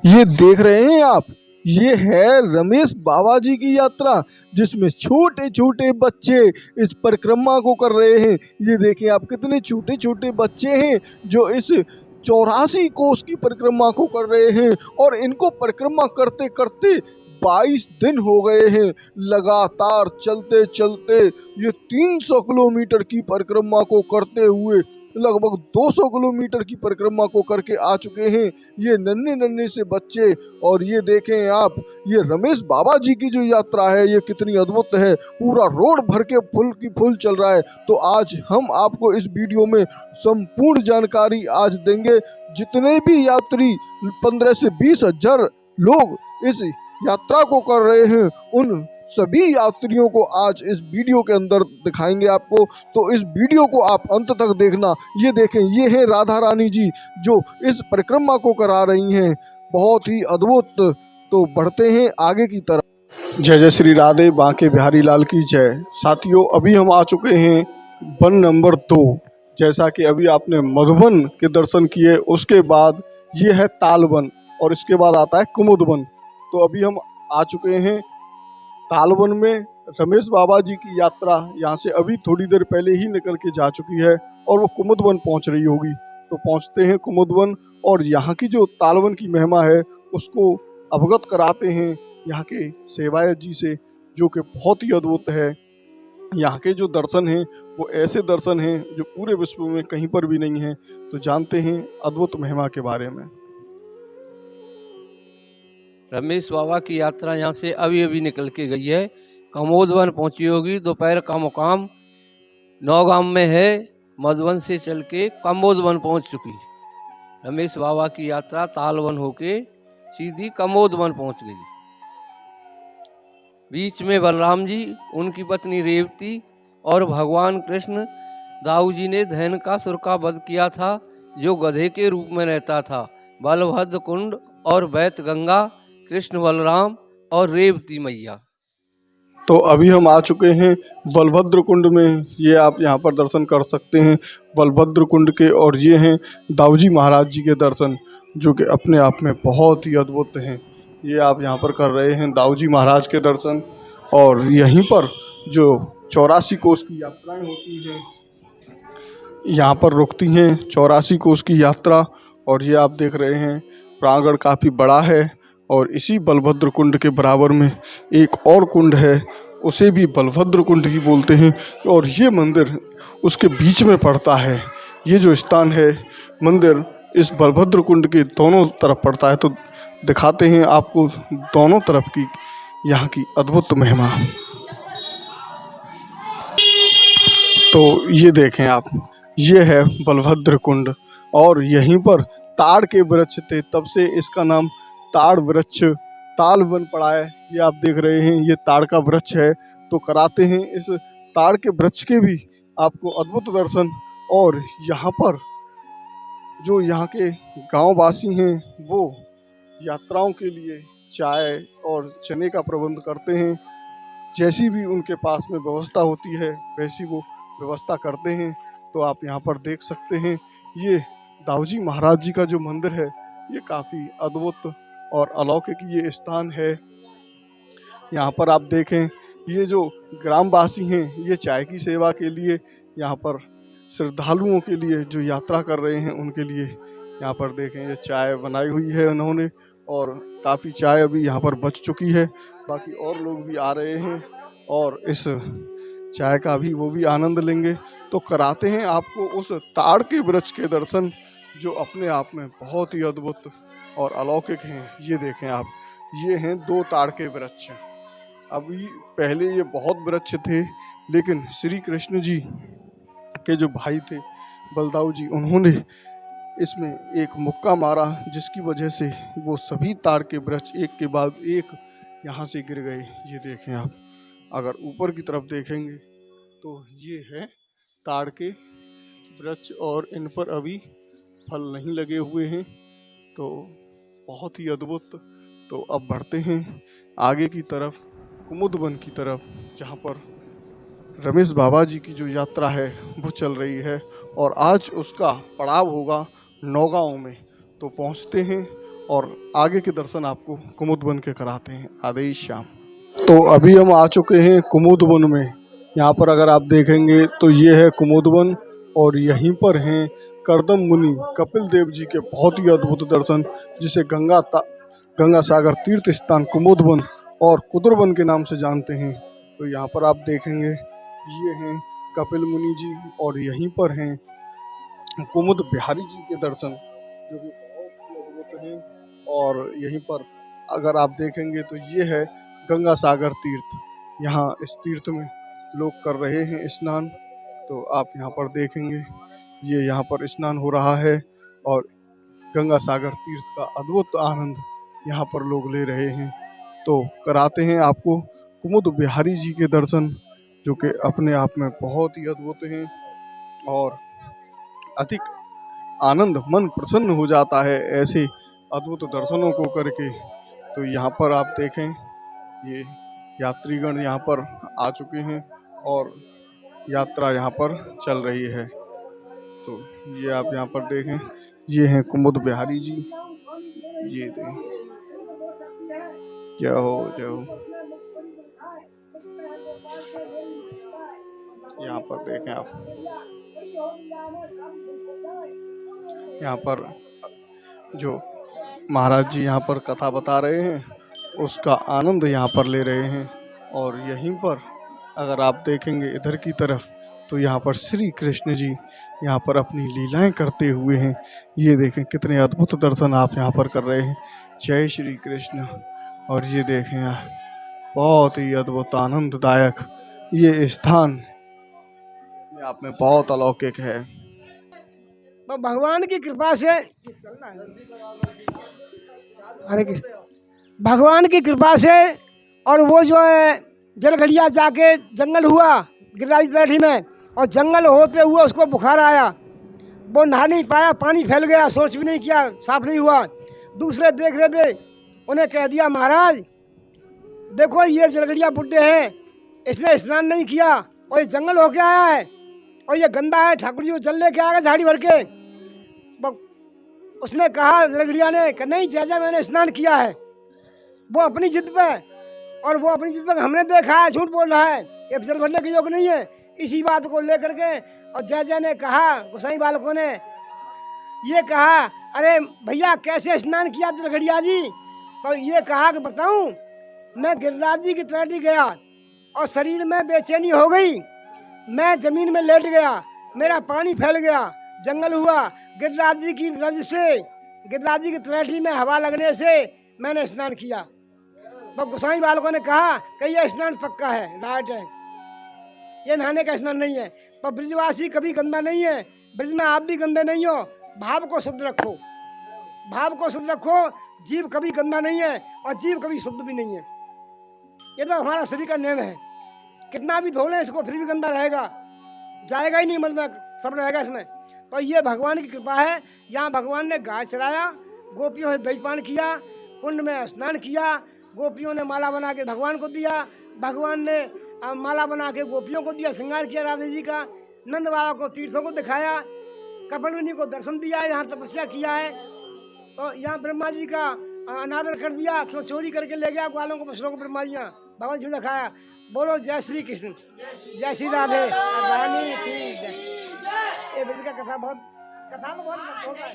ये देख रहे हैं आप, ये है रमेश बाबा जी की यात्रा, जिसमें छोटे छोटे बच्चे इस परिक्रमा को कर रहे हैं। ये देखें आप, कितने छोटे छोटे बच्चे हैं जो इस 84 कोस की परिक्रमा को कर रहे हैं। और इनको परिक्रमा करते करते 22 दिन हो गए हैं, लगातार चलते चलते ये 300 किलोमीटर की परिक्रमा को करते हुए लगभग 200 किलोमीटर की परिक्रमा को करके आ चुके हैं ये नन्हे नन्हे से बच्चे। और ये देखें आप, ये रमेश बाबा जी की जो यात्रा है ये कितनी अद्भुत है, पूरा रोड भर के फुल की फुल चल रहा है। तो आज हम आपको इस वीडियो में संपूर्ण जानकारी आज देंगे। जितने भी यात्री 15 से 20 हजार लोग इस यात्रा को कर रहे हैं, उन सभी यात्रियों को आज इस वीडियो के अंदर दिखाएंगे आपको। तो इस वीडियो को आप अंत तक देखना। ये देखें, ये है राधा रानी जी जो इस परिक्रमा को करा रही हैं, बहुत ही अद्भुत। तो बढ़ते हैं आगे की तरफ। जय जय श्री राधे बांके बिहारी लाल की जय। साथियों, अभी हम आ चुके हैं वन नंबर 2। जैसा कि अभी आपने मधुबन के दर्शन किए, उसके बाद ये है तालवन और इसके बाद आता है कुमुदवन। तो अभी हम आ चुके हैं तालवन में। रमेश बाबा जी की यात्रा यहाँ से अभी थोड़ी देर पहले ही निकल के जा चुकी है और वो कुमुदवन पहुँच रही होगी। तो पहुँचते हैं कुमुदवन और यहाँ की जो तालवन की महिमा है उसको अवगत कराते हैं यहाँ के सेवायत जी से, जो कि बहुत ही अद्भुत है। यहाँ के जो दर्शन हैं वो ऐसे दर्शन हैं जो पूरे विश्व में कहीं पर भी नहीं है। तो जानते हैं अद्भुत महिमा के बारे में। रमेश बाबा की यात्रा यहाँ से अभी अभी निकल के गई है, कमोदवन पहुँची होगी। दोपहर का मुकाम नौगाम में है, मधुबन से चल के कमोदवन पहुँच चुकी। रमेश बाबा की यात्रा तालवन होके सीधी कमोदवन पहुँच गई। बीच में बलराम जी, उनकी पत्नी रेवती और भगवान कृष्ण, दाऊ जी ने धैनकासुर का वध किया था जो गधे के रूप में रहता था। बलभद्र कुंड और वैत गंगा, कृष्ण बलराम और रेवती मैया। तो अभी हम आ चुके हैं बलभद्र कुंड में। ये आप यहाँ पर दर्शन कर सकते हैं बलभद्र कुंड के। और ये हैं दाऊजी महाराज जी के दर्शन, जो कि अपने आप में बहुत ही अद्भुत हैं। ये आप यहाँ पर कर रहे हैं दाऊजी महाराज के दर्शन। और यहीं पर जो 84 कोस की यात्राएं होती हैं, यहाँ पर रुकती हैं 84 कोस की यात्रा। और ये आप देख रहे हैं प्रांगण काफ़ी बड़ा है। और इसी बलभद्र कुंड के बराबर में एक और कुंड है, उसे भी बलभद्र कुंड ही बोलते हैं। और ये मंदिर उसके बीच में पड़ता है। ये जो स्थान है, मंदिर इस बलभद्र कुंड के दोनों तरफ पड़ता है। तो दिखाते हैं आपको दोनों तरफ की यहाँ की अद्भुत महिमा। तो ये देखें आप, ये है बलभद्र कुंड। और यहीं पर ताड़ के वृक्ष थे, तब से इसका नाम ताड़ वृक्ष तालवन पड़ा है। ये आप देख रहे हैं, ये ताड़ का वृक्ष है। तो कराते हैं इस ताड़ के वृक्ष के भी आपको अद्भुत दर्शन। और यहाँ पर जो यहाँ के गांव वासी हैं वो यात्राओं के लिए चाय और चने का प्रबंध करते हैं। जैसी भी उनके पास में व्यवस्था होती है वैसी वो व्यवस्था करते हैं। तो आप यहाँ पर देख सकते हैं, ये दाऊजी महाराज जी का जो मंदिर है ये काफ़ी अद्भुत और अलौकिक ये स्थान है। यहाँ पर आप देखें, ये जो ग्रामवासी हैं ये चाय की सेवा के लिए यहाँ पर श्रद्धालुओं के लिए जो यात्रा कर रहे हैं उनके लिए यहाँ पर देखें ये चाय बनाई हुई है उन्होंने। और काफ़ी चाय अभी यहाँ पर बच चुकी है। बाकी और लोग भी आ रहे हैं और इस चाय का भी वो भी आनंद लेंगे। तो कराते हैं आपको उस ताड़ के वृक्ष के दर्शन, जो अपने आप में बहुत ही अद्भुत और अलौकिक हैं। ये देखें आप, ये हैं 2 ताड़ के वृक्ष। अभी पहले ये बहुत वृक्ष थे, लेकिन श्री कृष्ण जी के जो भाई थे बलदाऊ जी, उन्होंने इसमें एक मुक्का मारा, जिसकी वजह से वो सभी ताड़ के वृक्ष एक के बाद एक यहाँ से गिर गए। ये देखें आप, अगर ऊपर की तरफ देखेंगे तो ये है ताड़ के वृक्ष और इन पर अभी फल नहीं लगे हुए हैं। तो बहुत ही अद्भुत। तो अब बढ़ते हैं आगे की तरफ, कुमुदवन की तरफ, जहाँ पर रमेश बाबा जी की जो यात्रा है वो चल रही है। और आज उसका पड़ाव होगा नौगांव में। तो पहुँचते हैं और आगे के दर्शन आपको कुमुद वन के कराते हैं। आदेश श्याम। तो अभी हम आ चुके हैं कुमुद वन में। यहाँ पर अगर आप देखेंगे तो ये है कुमुद वन और यहीं पर हैं करदम मुनि कपिल देव जी के बहुत ही अद्भुत दर्शन, जिसे गंगा सागर तीर्थ स्थान कुमुद वन और कुदर वन के नाम से जानते हैं। तो यहाँ पर आप देखेंगे ये हैं कपिल मुनि जी और यहीं पर हैं कुमुद बिहारी जी के दर्शन, जो कि बहुत ही अद्भुत हैं। और यहीं पर अगर आप देखेंगे तो ये है गंगा सागर तीर्थ। यहाँ इस तीर्थ में लोग कर रहे हैं स्नान। तो आप यहाँ पर देखेंगे ये यहाँ पर स्नान हो रहा है और गंगा सागर तीर्थ का अद्भुत आनंद यहाँ पर लोग ले रहे हैं। तो कराते हैं आपको कुमुद बिहारी जी के दर्शन, जो कि अपने आप में बहुत ही अद्भुत हैं और अधिक आनंद, मन प्रसन्न हो जाता है ऐसे अद्भुत दर्शनों को करके। तो यहाँ पर आप देखें ये यात्रीगण यहाँ पर आ चुके हैं और यात्रा यहाँ पर चल रही है। तो ये आप यहाँ पर देखें ये हैं कुमुद बिहारी जी। ये देखें, जय हो जय हो। यहाँ पर देखें आप, यहाँ पर जो महाराज जी यहाँ पर कथा बता रहे हैं उसका आनंद यहाँ पर ले रहे हैं। और यहीं पर अगर आप देखेंगे इधर की तरफ तो यहाँ पर श्री कृष्ण जी यहाँ पर अपनी लीलाएं करते हुए हैं। ये देखें कितने अद्भुत दर्शन आप यहाँ पर कर रहे हैं। जय श्री कृष्ण। और ये देखें आप, बहुत ही अद्भुत आनंददायक ये स्थान ये आप में बहुत अलौकिक है। तो भगवान की कृपा से हरे कृष्ण, भगवान की कृपा से और वो जो है जलघड़िया जाके जंगल हुआ गिरिराज तलहटी में, और जंगल होते हुए उसको बुखार आया, वो नहा नहीं पाया, पानी फैल गया, सोच भी नहीं किया, साफ नहीं हुआ। दूसरे देख रहे थे, उन्हें कह दिया महाराज देखो ये जलघड़िया बुड्ढे हैं, इसने स्नान नहीं किया और ये जंगल होके आया है और ये गंदा है, ठाकुर जी को जल लेके आएगा झाड़ी भर के। उसने कहा जलघड़िया ने कि नहीं जैसा मैंने स्नान किया है। वो अपनी जिद पे, और वो अपनी जिद पे हमने देखा है झूठ बोल रहा है, ये जल भरने के योग नहीं है। इसी बात को लेकर के और जय ने कहा, गोसाई बालकों ने ये कहा अरे भैया कैसे स्नान किया जलघड़िया जी? तो ये कहा कि बताऊं, मैं गिरिराज जी की तलहटी गया और शरीर में बेचैनी हो गई, मैं जमीन में लेट गया, मेरा पानी फैल गया, जंगल हुआ, गिरिराज जी की रज से, गिरिराज जी की तलहटी में हवा लगने से मैंने स्नान किया। तो गोसाई बालकों ने कहा कि यह स्नान पक्का है, राइट है, ये नहाने का स्नान नहीं है। तो ब्रिजवासी कभी गंदा नहीं है, ब्रिज में आप भी गंदे नहीं हो, भाव को शुद्ध रखो, भाव को शुद्ध रखो। जीव कभी गंदा नहीं है और जीव कभी शुद्ध भी नहीं है। ये तो हमारा शरीर का नियम है, कितना भी धो लें इसको फिर भी गंदा रहेगा, जाएगा ही नहीं, मल में सब रहेगा इसमें। तो ये भगवान की कृपा है। यहाँ भगवान ने गाय चराया, गोपियों से दहीपान किया, कुंड में स्नान किया, गोपियों ने माला बना के भगवान को दिया, भगवान ने माला बना के गोपियों को दिया, श्रृंगार किया राधे जी का, नंद बाबा को तीर्थों को दिखाया, कपिलमुनि को दर्शन दिया, यहाँ तपस्या किया है। तो यहाँ ब्रह्मा जी का अनादर कर दिया, क्यों चोरी करके ले गया ग्वालों को पशुओं को, ब्रह्मा जी यहाँ भगवान जी ने दिखाया। बोलो जय श्री कृष्ण, जय श्री राधे रानी की जय। ये ब्रज का कथा बहुत, कथा तो बहुत होता है।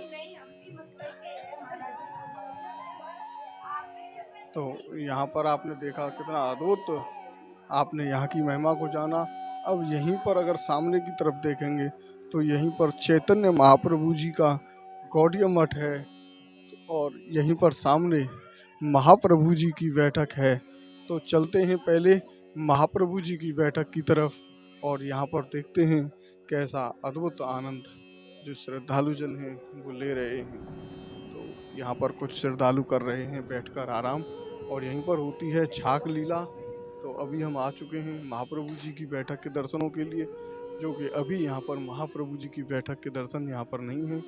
तो यहाँ पर आपने देखा कितना अद्भुत, आपने यहाँ की महिमा को जाना। अब यहीं पर अगर सामने की तरफ देखेंगे तो यहीं पर चैतन्य महाप्रभु जी का गौड़ीय मठ है और यहीं पर सामने महाप्रभु जी की बैठक है। तो चलते हैं पहले महाप्रभु जी की बैठक की तरफ और यहाँ पर देखते हैं कैसा अद्भुत आनंद जो श्रद्धालु जन हैं वो ले रहे हैं। तो यहाँ पर कुछ श्रद्धालु कर रहे हैं बैठकर आराम, और यहीं पर होती है छाक लीला। तो अभी हम आ चुके हैं महाप्रभु जी की बैठक के दर्शनों के लिए, जो कि अभी यहाँ पर महाप्रभु जी की बैठक के दर्शन यहाँ पर नहीं हैं।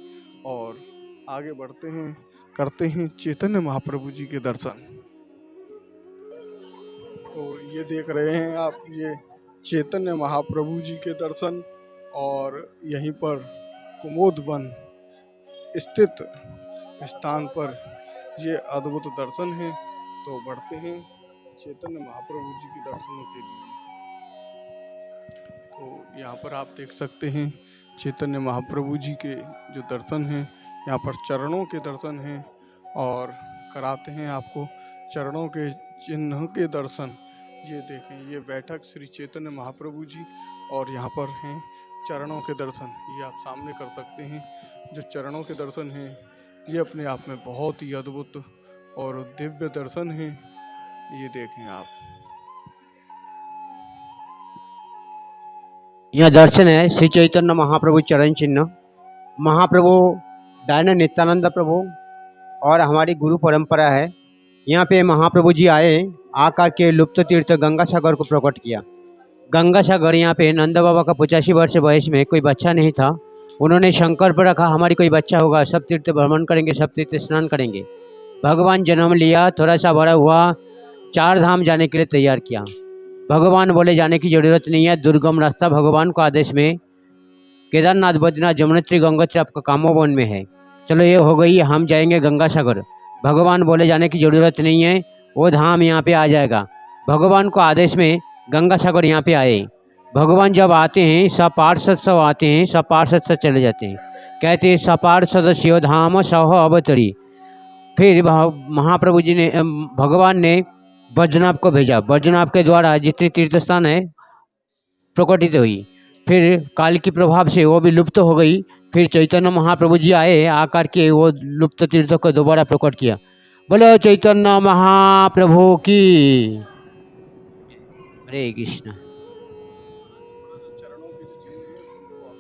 और आगे बढ़ते हैं, करते हैं चैतन्य महाप्रभु जी के दर्शन। तो ये देख रहे हैं आप, ये चैतन्य महाप्रभु जी के दर्शन, और यहीं पर कुमुद वन स्थित स्थान पर ये अद्भुत दर्शन है। तो बढ़ते हैं चैतन्य महाप्रभु जी के दर्शनों के लिए। तो यहाँ पर आप देख सकते हैं चैतन्य महाप्रभु जी के जो दर्शन हैं, यहाँ पर चरणों के दर्शन हैं और कराते हैं आपको चरणों के चिन्ह के दर्शन। ये देखें, ये बैठक श्री चैतन्य महाप्रभु जी और यहाँ पर हैं चरणों के दर्शन। ये आप सामने कर सकते हैं। जो चरणों के दर्शन हैं ये अपने आप में बहुत ही अद्भुत और दिव्य दर्शन हैं। ये देखें आप, यह दर्शन है श्री चैतन्य महाप्रभु चरण चिन्ह। महाप्रभु डायना नित्यानंद प्रभु और हमारी गुरु परंपरा है। यहाँ पे महाप्रभु जी आए, आकर के लुप्त तीर्थ गंगा सागर को प्रकट किया। गंगा सागर यहाँ पे नंद बाबा का 85 वर्ष वयस में कोई बच्चा नहीं था। उन्होंने शंकर पर रखा, हमारी कोई बच्चा होगा, सब तीर्थ भ्रमण करेंगे, सब तीर्थ स्नान करेंगे। भगवान जन्म लिया, थोड़ा सा बड़ा हुआ, 4 धाम जाने के लिए तैयार किया। भगवान बोले जाने की ज़रूरत नहीं है, दुर्गम रास्ता भगवान को आदेश में केदारनाथ, बद्रीनाथ, यमुनोत्री, गंगोत्री आपका कामोवन में है। चलो ये हो गई, हम जाएंगे गंगा सागर। भगवान बोले जाने की ज़रूरत नहीं है, वो धाम यहाँ पे आ जाएगा। भगवान को आदेश में गंगा सागर यहाँ पे आए। भगवान जब आते हैं सब पार्षद सब आते हैं, सब पार्षद सब चले जाते हैं। कहते हैं सपार्षद शिव धाम सह अवतरी। फिर महाप्रभु जी ने, भगवान ने वज्रनाभ को भेजा। वज्रनाभ के द्वारा जितने तीर्थ स्थान है प्रकटित हुई। फिर काल के प्रभाव से वो भी लुप्त हो गई। फिर चैतन्य महाप्रभु जी आए, आकर के वो लुप्त तीर्थों को दोबारा प्रकट किया। बोलो चैतन्य महाप्रभु की। हरे कृष्ण। चरणों के जो चिन्ह हैं वो आप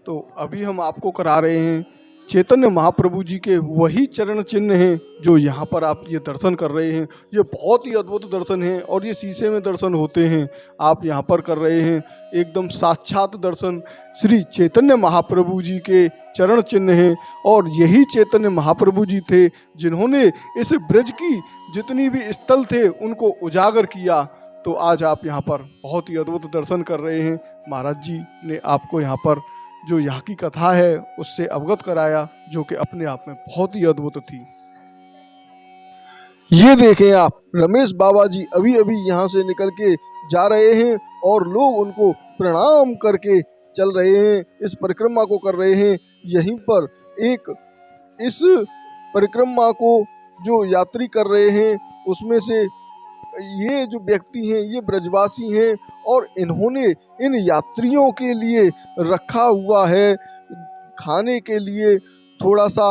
तो अभी हम आपको करा रहे हैं चैतन्य महाप्रभु जी के वही चरण चिन्ह हैं जो यहाँ पर आप ये दर्शन कर रहे हैं। ये बहुत ही अद्भुत दर्शन हैं और ये शीशे में दर्शन होते हैं। आप यहाँ पर कर रहे हैं एकदम साक्षात दर्शन श्री चैतन्य महाप्रभु जी के चरण चिन्ह हैं। और यही चैतन्य महाप्रभु जी थे जिन्होंने इस ब्रज की जितनी भी स्थल थे उनको उजागर किया। तो आज आप यहाँ पर बहुत ही अद्भुत दर्शन कर रहे हैं। महाराज जी ने आपको यहाँ पर जो यहाँ की कथा है उससे अवगत कराया, जो कि अपने आप में बहुत ही अद्भुत थी। ये देखें आप, रमेश बाबा जी अभी अभी यहाँ से निकल के जा रहे हैं और लोग उनको प्रणाम करके चल रहे हैं, इस परिक्रमा को कर रहे हैं। यहीं पर एक इस परिक्रमा को जो यात्री कर रहे हैं उसमें से ये जो व्यक्ति हैं ये ब्रजवासी हैं और इन्होंने इन यात्रियों के लिए रखा हुआ है खाने के लिए थोड़ा सा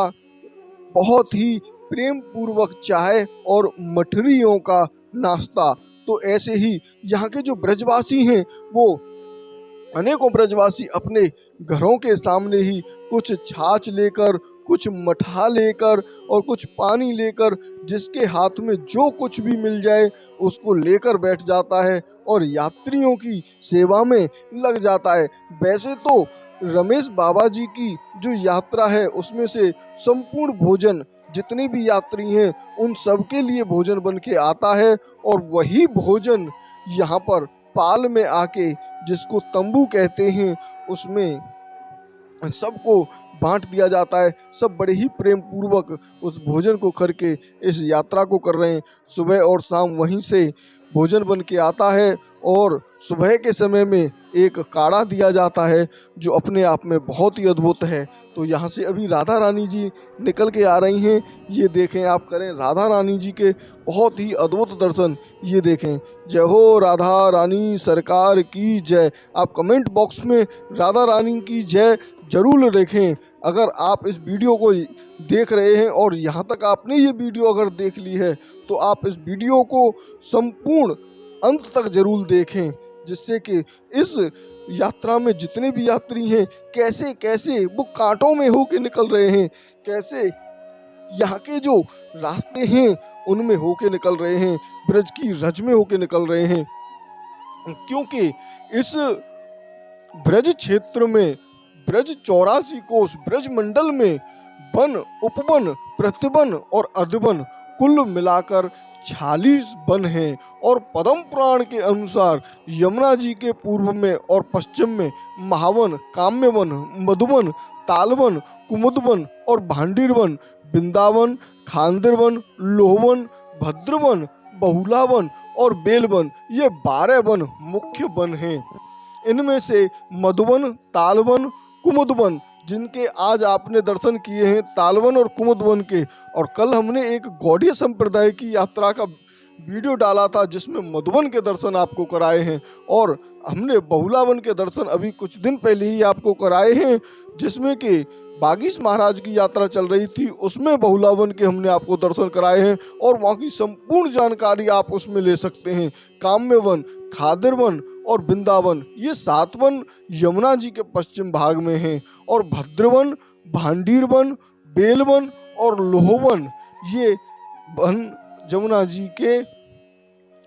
बहुत ही प्रेम पूर्वक चाय और मठरियों का नाश्ता। तो ऐसे ही यहाँ के जो ब्रजवासी हैं वो अनेकों ब्रजवासी अपने घरों के सामने ही कुछ छाछ लेकर, कुछ मठा लेकर और कुछ पानी लेकर, जिसके हाथ में जो कुछ भी मिल जाए उसको लेकर बैठ जाता है और यात्रियों की सेवा में लग जाता है। वैसे तो रमेश बाबा जी की जो यात्रा है उसमें से संपूर्ण भोजन जितने भी यात्री हैं उन सब के लिए भोजन बन के आता है और वही भोजन यहाँ पर पाल में आके, जिसको तंबू कहते हैं, उसमें सबको बांट दिया जाता है। सब बड़े ही प्रेम पूर्वक उस भोजन को करके इस यात्रा को कर रहे हैं। सुबह और शाम वहीं से भोजन बन के आता है और सुबह के समय में एक काढ़ा दिया जाता है जो अपने आप में बहुत ही अद्भुत है। तो यहाँ से अभी राधा रानी जी निकल के आ रही हैं। ये देखें आप, करें राधा रानी जी के बहुत ही अद्भुत दर्शन। ये देखें, जय हो राधा रानी सरकार की जय। आप कमेंट बॉक्स में राधा रानी की जय जरूर लिखें। अगर आप इस वीडियो को देख रहे हैं और यहाँ तक आपने ये वीडियो अगर देख ली है तो आप इस वीडियो को संपूर्ण अंत तक जरूर देखें, जिससे कि इस यात्रा में जितने भी यात्री हैं कैसे कैसे वो कांटों में होके निकल रहे हैं, कैसे यहाँ के जो रास्ते हैं उनमें होके निकल रहे हैं, ब्रज की रज में होके निकल रहे हैं। क्योंकि इस ब्रज क्षेत्र में, ब्रज 84 कोस ब्रज मंडल में वन, उपवन, प्रतिवन और अधवन कुल मिलाकर 46 वन हैं और पद्म पुराण के अनुसार यमुना जी के पूर्व में और पश्चिम में महावन, काम्यवन, मधुवन, तालवन, कुमुदवन और भांडीरवन, वृंदावन, खांदेरवन, लोहवन, भद्रवन, बहुलावन और बेलवन, ये 12 वन मुख्य वन हैं। इनमें से मधुवन, तालवन, कुमुदवन, जिनके आज आपने दर्शन किए हैं, तालवन और कुमुदवन के, और कल हमने एक गौड़ीय संप्रदाय की यात्रा का वीडियो डाला था जिसमें मधुवन के दर्शन आपको कराए हैं, और हमने बहुलावन के दर्शन अभी कुछ दिन पहले ही आपको कराए हैं, जिसमें कि बागीश महाराज की यात्रा चल रही थी, उसमें बहुलावन के हमने आपको दर्शन कराए हैं और वहाँ की संपूर्ण जानकारी आप उसमें ले सकते हैं। काम्यवन, खादिरवन और वृंदावन, ये 7 वन यमुना जी के पश्चिम भाग में हैं, और भद्रवन, भांडीरवन, बेलवन और लोहवन, ये वन यमुना जी के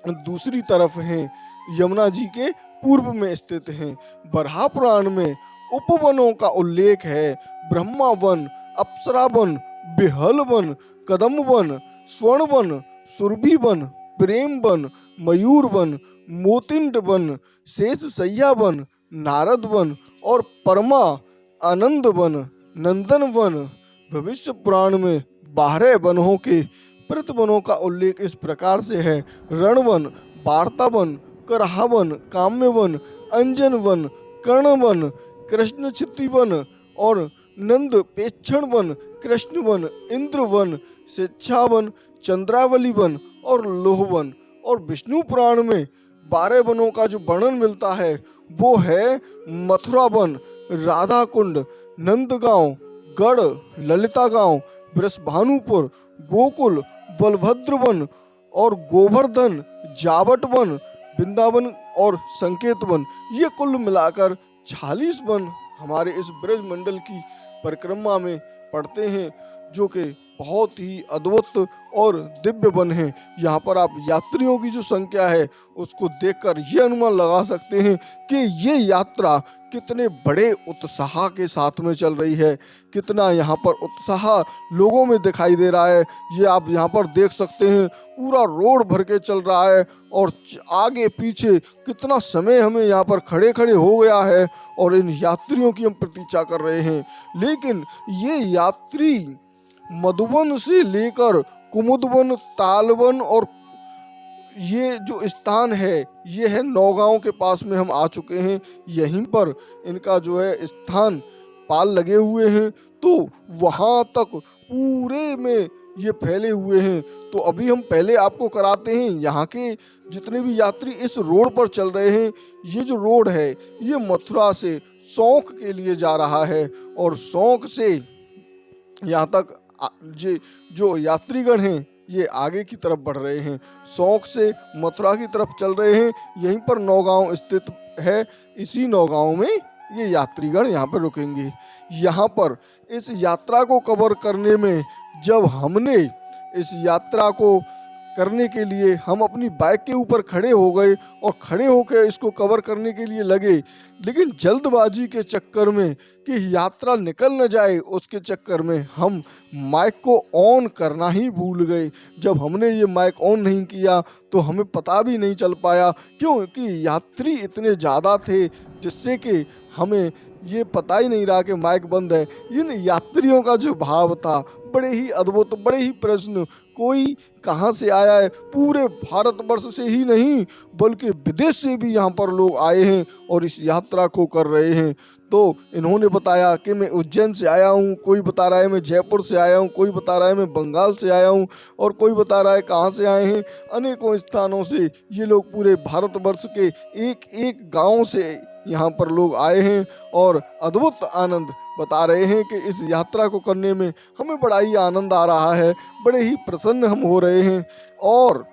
दूसरी तरफ हैं, यमुना जी के पूर्व में स्थित हैं। बराह पुराण में उपवनों का उल्लेख है। ब्रह्मा वन, अप्सरा वन, बेहल वन, कदम वन, स्वर्ण वन, सुरभि वन, प्रेम वन, मयूर वन, मोतिंड वन, शेष सैया वन, नारद वन और परमा आनंद वन, नंदन वन। भविष्य पुराण में 12 वनों के प्रतिवनों का उल्लेख इस प्रकार से है। रणवन, वार्तावन, कराहवन, काम्यवन, अंजन वन, कर्णवन, कृष्ण चित्तीवन और नंद पेक्षण वन, कृष्ण वन, इंद्र वन, शिक्षावन, चंद्रावली वन और लोहवन। और विष्णु पुराण में 12 वनों का जो वर्णन मिलता है वो है मथुरा वन, राधा कुंड, नंदगांव, गढ़, ललिता गांव, वृषभानुपुर, गोकुल, बलभद्र वन और गोवर्धन, जावट वन, वृंदावन और संकेत वन। ये कुल मिलाकर 46 वन हमारे इस ब्रज मंडल की परिक्रमा में पड़ते हैं, जो कि बहुत ही अद्भुत और दिव्य वन हैं। यहाँ पर आप यात्रियों की जो संख्या है उसको देखकर ये अनुमान लगा सकते हैं कि ये यात्रा कितने बड़े उत्साह के साथ में चल रही है, कितना यहाँ पर उत्साह लोगों में दिखाई दे रहा है। ये आप यहाँ पर देख सकते हैं, पूरा रोड भर के चल रहा है और आगे पीछे कितना समय हमें यहाँ पर खड़े खड़े हो गया है और इन यात्रियों की हम प्रतीक्षा कर रहे हैं। लेकिन ये यात्री मधुवन से लेकर कुमुदवन, तालवन और ये जो स्थान है ये है नौगांव के पास में हम आ चुके हैं। यहीं पर इनका जो है स्थान पाल लगे हुए हैं, तो वहाँ तक पूरे में ये फैले हुए हैं। तो अभी हम पहले आपको कराते हैं यहाँ के जितने भी यात्री इस रोड पर चल रहे हैं। ये जो रोड है ये मथुरा से सौंख के लिए जा रहा है और सौंख से यहाँ तक जो यात्रीगण हैं ये आगे की तरफ बढ़ रहे हैं, सौंख से मथुरा की तरफ चल रहे हैं। यहीं पर नौगांव स्थित है, इसी नौगांव में ये यात्रीगण यहाँ पर रुकेंगे। यहाँ पर इस यात्रा को कवर करने में जब हमने इस यात्रा को करने के लिए हम अपनी बाइक के ऊपर खड़े हो गए और खड़े होकर इसको कवर करने के लिए लगे, लेकिन जल्दबाजी के चक्कर में कि यात्रा निकल न जाए उसके चक्कर में हम माइक को ऑन करना ही भूल गए। जब हमने ये माइक ऑन नहीं किया तो हमें पता भी नहीं चल पाया, क्योंकि यात्री इतने ज़्यादा थे जिससे कि हमें ये पता ही नहीं रहा कि माइक बंद है। इन यात्रियों का जो भाव था बड़े ही अद्भुत, बड़े ही प्रश्न, कोई कहाँ से आया है, पूरे भारतवर्ष से ही नहीं बल्कि विदेश से भी यहाँ पर लोग आए हैं और इस यात्रा को कर रहे हैं। तो इन्होंने बताया कि मैं उज्जैन से आया हूँ, कोई बता रहा है मैं जयपुर से आया हूँ, कोई बता रहा है मैं बंगाल से आया हूँ और कोई बता रहा है कहाँ से आए हैं। अनेकों स्थानों से ये लोग पूरे भारतवर्ष के एक एक गांव से यहाँ पर लोग आए हैं और अद्भुत आनंद बता रहे हैं कि इस यात्रा को करने में हमें बड़ा ही आनंद आ रहा है, बड़े ही प्रसन्न हम हो रहे हैं। और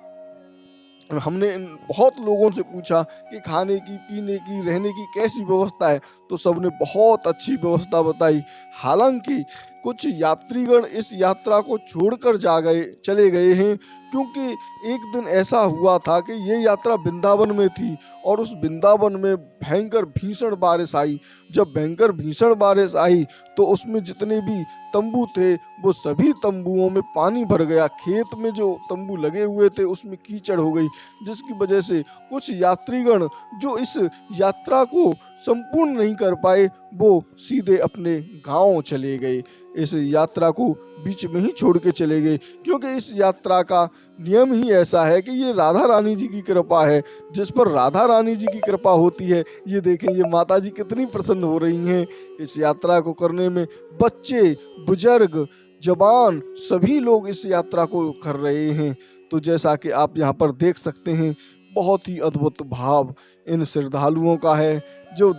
हमने बहुत लोगों से पूछा कि खाने की, पीने की, रहने की कैसी व्यवस्था है, तो तो सबने बहुत अच्छी व्यवस्था बताई। हालांकि कुछ यात्रीगण इस यात्रा को छोड़कर चले गए हैं, क्योंकि एक दिन ऐसा हुआ था कि ये यात्रा वृंदावन में थी और उस वृंदावन में भयंकर भीषण बारिश आई। जब भयंकर भीषण बारिश आई तो उसमें जितने भी तंबू थे वो सभी तंबुओं में पानी भर गया। खेत में जो तंबू लगे हुए थे उसमें कीचड़ हो गई, जिसकी वजह से कुछ यात्रीगण जो इस यात्रा को संपूर्ण नहीं कर पाए वो सीधे अपने गांव चले गए। इस यात्रा को बीच में ही छोड़ के चले गए, क्योंकि इस यात्रा का नियम ही ऐसा है कि ये राधा रानी जी की कृपा है। जिस पर राधा रानी जी की कृपा होती है, ये देखें ये माता जी कितनी प्रसन्न हो रही हैं इस यात्रा को करने में। बच्चे, बुजुर्ग, जवान सभी लोग इस यात्रा को कर रहे हैं। तो जैसा कि आप यहाँ पर देख सकते हैं, बहुत ही अद्भुत भाव इन श्रद्धालुओं का है, जो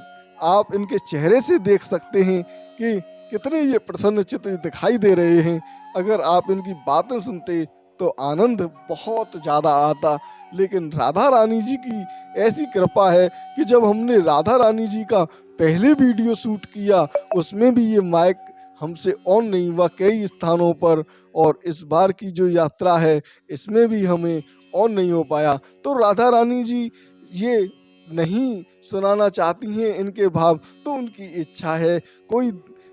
आप इनके चेहरे से देख सकते हैं कि कितने ये प्रसन्नचित्त दिखाई दे रहे हैं। अगर आप इनकी बातें सुनते तो आनंद बहुत ज़्यादा आता, लेकिन राधा रानी जी की ऐसी कृपा है कि जब हमने राधा रानी जी का पहले वीडियो शूट किया उसमें भी ये माइक हमसे ऑन नहीं हुआ कई स्थानों पर, और इस बार की जो यात्रा है इसमें भी हमें ऑन नहीं हो पाया। तो राधा रानी जी ये नहीं सुनाना चाहती हैं इनके भाव, तो उनकी इच्छा है, कोई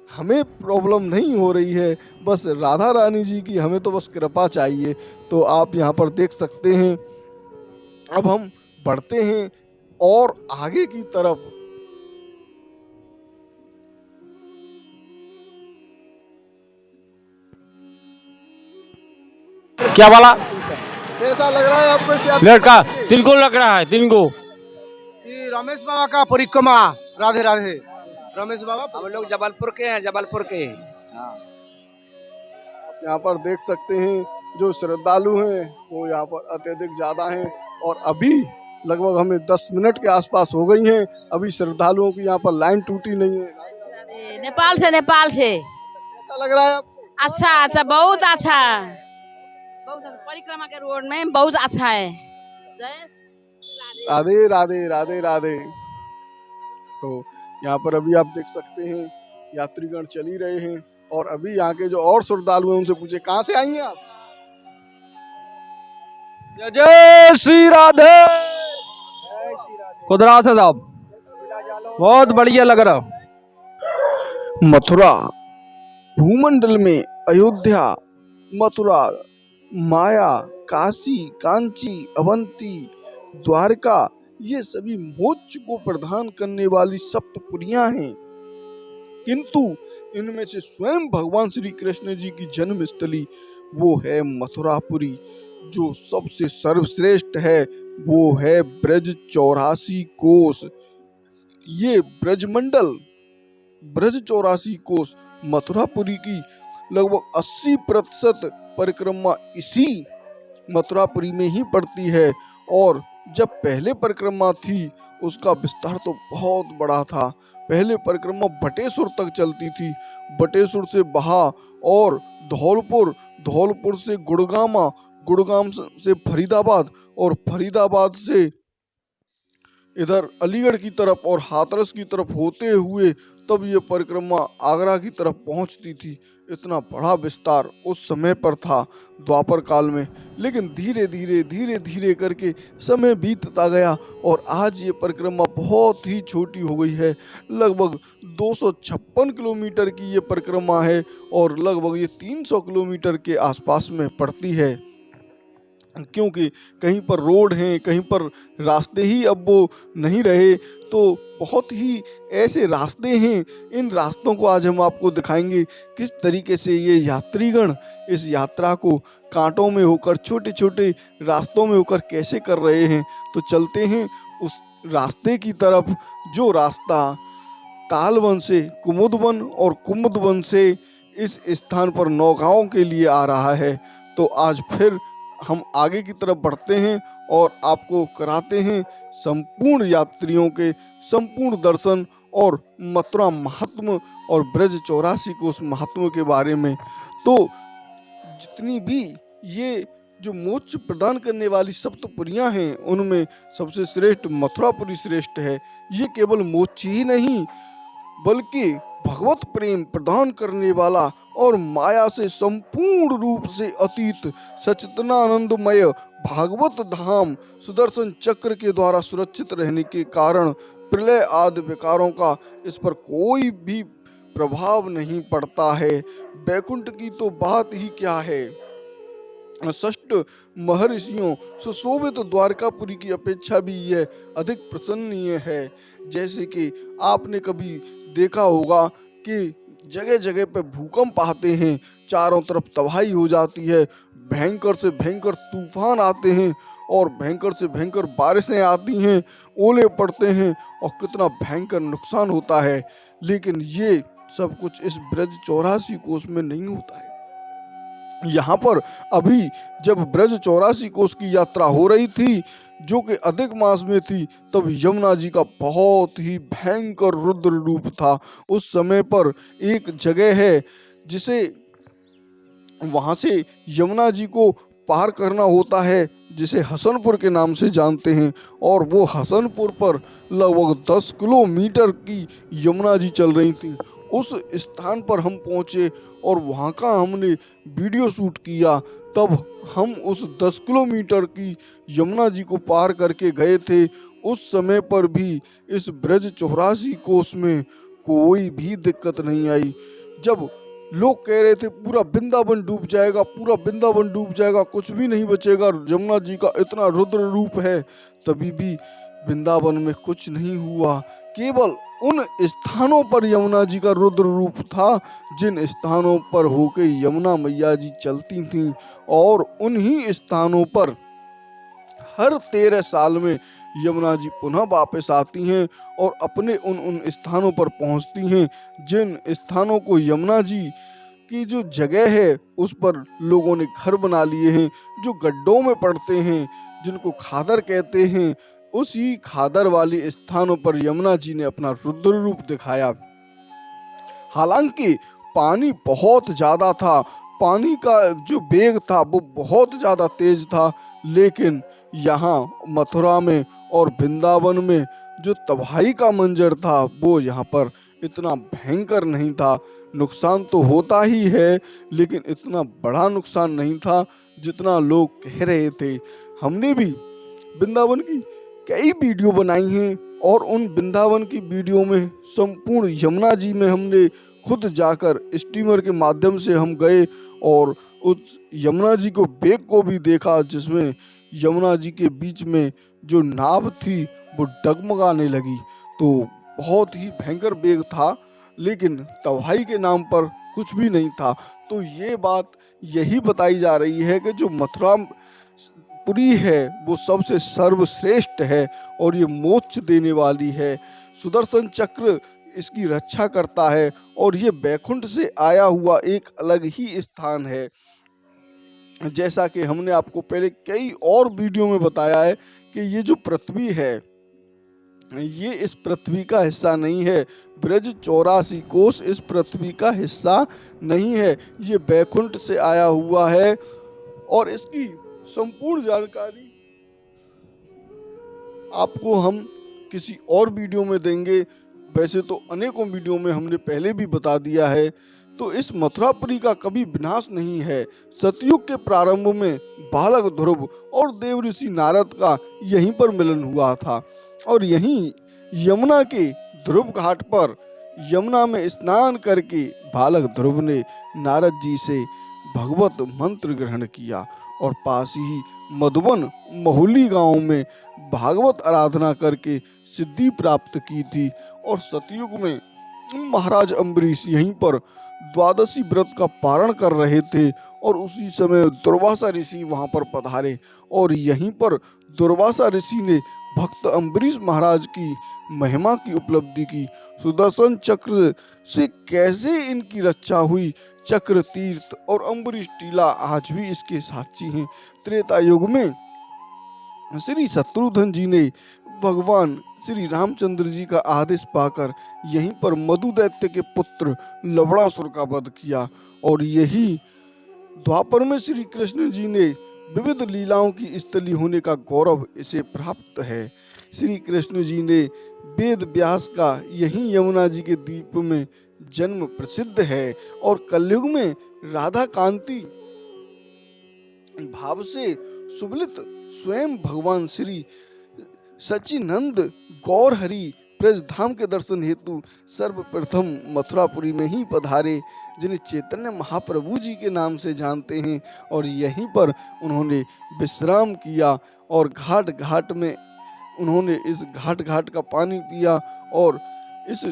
हमें प्रॉब्लम नहीं हो रही है, बस राधा रानी जी की हमें तो बस कृपा चाहिए। तो आप यहाँ पर देख सकते हैं। अब हम बढ़ते हैं और आगे की तरफ। क्या वाला कैसा लग रहा है आपको इस यात्रा? लड़का तिनको लग रहा है तिनको कि रमेश बाबा का परिक्रमा। राधे राधे। रमेश बाबा हम लोग जबलपुर के हैं, जबलपुर के। आप यहाँ पर देख सकते हैं जो श्रद्धालु हैं वो यहाँ पर अत्यधिक ज़्यादा हैं, और अभी लगभग हमें 10 मिनट के आसपास हो गई हैं। अभी श्रद्धालुओं की यहाँ पर लाइन टूटी नहीं है। नेपाल से कैसा लग रहा है आपको? अच्छा अच्छा, बहुत अच्छा, बहुत अच्छा। परिक्रमा के रोड में बहुत अच्छा है। जय राधे राधे राधे राधे। तो यहाँ पर अभी आप देख सकते हैं यात्रीगण चल ही रहे हैं, और अभी यहाँ के जो और श्रद्धालु हैं उनसे पूछे कहाँ से आई हैं आप? जय श्री राधे। खुदरा से साहब बहुत बढ़िया लग रहा। मथुरा भूमंडल में अयोध्या, मथुरा, माया, काशी, कांची, अवंती, द्वारका, ये सभी मोक्ष को प्रदान करने वाली सप्तपुरियां हैं, किंतु इनमें से स्वयं भगवान श्री कृष्ण जी की जन्म स्थली वो है मथुरापुरी। जो सबसे सर्वश्रेष्ठ है वो है ब्रज 84 कोस। ये ब्रजमंडल, ब्रज 84 कोस मथुरापुरी की लगभग 80% परिक्रमा इसी मथुरापुरी में ही पड़ती है। और जब पहले परिक्रमा थी उसका विस्तार तो बहुत बड़ा था। पहले परिक्रमा बटेश्वर तक चलती थी, बटेश्वर से बहा और धौलपुर, धौलपुर से गुड़गामा, गुड़गाम से फरीदाबाद, और फरीदाबाद से इधर अलीगढ़ की तरफ और हाथरस की तरफ होते हुए तब ये परिक्रमा आगरा की तरफ पहुंचती थी। इतना बड़ा विस्तार उस समय पर था द्वापर काल में, लेकिन धीरे धीरे करके समय बीतता गया और आज ये परिक्रमा बहुत ही छोटी हो गई है। लगभग 256 किलोमीटर की ये परिक्रमा है और लगभग ये 300 किलोमीटर के आसपास में पड़ती है, क्योंकि कहीं पर रोड हैं, कहीं पर रास्ते ही अब वो नहीं रहे, तो बहुत ही ऐसे रास्ते हैं। इन रास्तों को आज हम आपको दिखाएंगे किस तरीके से ये यात्रीगण इस यात्रा को कांटों में होकर, छोटे छोटे रास्तों में होकर कैसे कर रहे हैं। तो चलते हैं उस रास्ते की तरफ, जो रास्ता तालवन से कुमुदवन और कुमुदवन से इस स्थान पर नौगांव के लिए आ रहा है। तो आज फिर हम आगे की तरफ बढ़ते हैं और आपको कराते हैं संपूर्ण यात्रियों के संपूर्ण दर्शन और मथुरा महात्म और ब्रज 84 को उस महात्म के बारे में। तो जितनी भी ये जो मोक्ष प्रदान करने वाली सप्तपुरियां हैं उनमें सबसे श्रेष्ठ मथुरापुरी श्रेष्ठ है। ये केवल मोक्ष ही नहीं बल्कि भगवत प्रेम प्रदान करने वाला और माया से संपूर्ण रूप से अतीत सच्चिदानंदमय भागवत धाम सुदर्शन चक्र के द्वारा सुरक्षित रहने के कारण प्रलय आदि विकारों का इस पर कोई भी प्रभाव नहीं पड़ता है। बैकुंठ की तो बात ही क्या है। षष्ठ महर्षियों सुशोभित द्वारकापुरी की अपेक्षा भी यह अधिक प्रसन्नीय है। जैसे कि आपने कभी देखा होगा कि जगह जगह पे भूकंप आते हैं, चारों तरफ तबाही हो जाती है, भयंकर से भयंकर तूफान आते हैं और भयंकर से भयंकर बारिशें आती हैं, ओले पड़ते हैं और कितना भयंकर नुकसान होता है। लेकिन ये सब कुछ इस ब्रज 84 कोस में नहीं होता है। यहाँ पर अभी जब ब्रज 84 कोस की यात्रा हो रही थी, जो कि अधिक मास में थी, तब यमुना जी का बहुत ही भयंकर रुद्र रूप था। उस समय पर एक जगह है जिसे वहाँ से यमुना जी को पार करना होता है, जिसे हसनपुर के नाम से जानते हैं, और वो हसनपुर पर लगभग 10 किलोमीटर की यमुना जी चल रही थी। उस स्थान पर हम पहुँचे और वहाँ का हमने वीडियो शूट किया। तब हम उस 10 किलोमीटर की यमुना जी को पार करके गए थे। उस समय पर भी इस ब्रज 84 कोस में कोई भी दिक्कत नहीं आई। जब लोग कह रहे थे पूरा वृंदावन डूब जाएगा, पूरा वृंदावन डूब जाएगा, कुछ भी नहीं बचेगा, यमुना जी का इतना रुद्र रूप है, तभी भी वृंदावन में कुछ नहीं हुआ। केवल उन स्थानों पर यमुना जी का रुद्र रूप था जिन स्थानों पर होके यमुना मैया जी चलती थीं, और उन्हीं स्थानों पर हर 13 साल में यमुना जी पुनः वापस आती हैं और अपने उन स्थानों पर पहुंचती हैं जिन स्थानों को यमुना जी की जो जगह है उस पर लोगों ने घर बना लिए हैं, जो गड्ढों में पड़ते हैं, जिनको खादर कहते हैं। उसी खादर वाली स्थानों पर यमुना जी ने अपना रुद्र रूप दिखाया। हालांकि पानी बहुत ज़्यादा था, पानी का जो वेग था वो बहुत ज़्यादा तेज था, लेकिन यहाँ मथुरा में और वृंदावन में जो तबाही का मंजर था वो यहाँ पर इतना भयंकर नहीं था। नुकसान तो होता ही है, लेकिन इतना बड़ा नुकसान नहीं था जितना लोग कह रहे थे। हमने भी वृंदावन की कई वीडियो बनाई हैं और उन वृंदावन की वीडियो में संपूर्ण यमुना जी में हमने खुद जाकर स्टीमर के माध्यम से हम गए और उस यमुना जी को वेग को भी देखा, जिसमें यमुना जी के बीच में जो नाव थी वो डगमगाने लगी। तो बहुत ही भयंकर वेग था, लेकिन तबाही के नाम पर कुछ भी नहीं था। तो ये बात यही बताई जा रही है कि जो मथुरा पुरी है वो सबसे सर्वश्रेष्ठ है और ये मोक्ष देने वाली है। सुदर्शन चक्र इसकी रक्षा करता है और ये बैकुंठ से आया हुआ एक अलग ही स्थान है। जैसा कि हमने आपको पहले कई और वीडियो में बताया है कि ये जो पृथ्वी है ये इस पृथ्वी का हिस्सा नहीं है। ब्रज 84 कोस इस पृथ्वी का हिस्सा नहीं है, ये बैकुंठ से आया हुआ है। और इसकी संपूर्ण जानकारी आपको हम किसी और वीडियो में देंगे। वैसे तो अनेकों वीडियो में हमने पहले भी बता दिया है। तो इस मथुरापुरी का कभी विनाश नहीं है। सतयुग के प्रारंभ में बालक ध्रुव और देव ऋषि नारद का यहीं पर मिलन हुआ था और यहीं यमुना के ध्रुव घाट पर यमुना में स्नान करके बालक ध्रुव ने नारद जी से भगवत मंत्र ग्रहण किया और पास ही मधुबन महुली गांव में भागवत आराधना करके सिद्धि प्राप्त की थी। और सतयुग में महाराज अम्बरीश यहीं पर द्वादशी व्रत का पारण कर रहे थे और उसी समय दुर्वासा ऋषि वहां पर पधारे और यहीं पर दुर्वासा ऋषि ने भक्त अम्बरीश महाराज की महिमा की उपलब्धि की। सुदर्शन चक्र से कैसे इनकी रक्षा हुई, चक्र तीर्थ और अम्बरीश टीला आज भी इसके साक्षी हैं। त्रेता युग में श्री शत्रुघ्न जी ने भगवान श्री रामचंद्र जी का आदेश पाकर यहीं पर मधु दैत्य के पुत्र लवणासुर का वध किया और यही द्वापर में श्री कृष्ण जी ने विविध लीलाओं की स्थली होने का गौरव इसे प्राप्त है। श्री कृष्ण जी ने वेद व्यास का यही यमुना जी के द्वीप में जन्म प्रसिद्ध है और कलयुग में राधा कांति भाव से सुबलित स्वयं भगवान श्री सच्चिनंद गौर हरि ब्रज धाम के दर्शन हेतु सर्वप्रथम मथुरापुरी में ही पधारे, जिन्हें चैतन्य महाप्रभु जी के नाम से जानते हैं, और यहीं पर उन्होंने विश्राम किया और घाट घाट में उन्होंने इस घाट घाट का पानी पिया और इस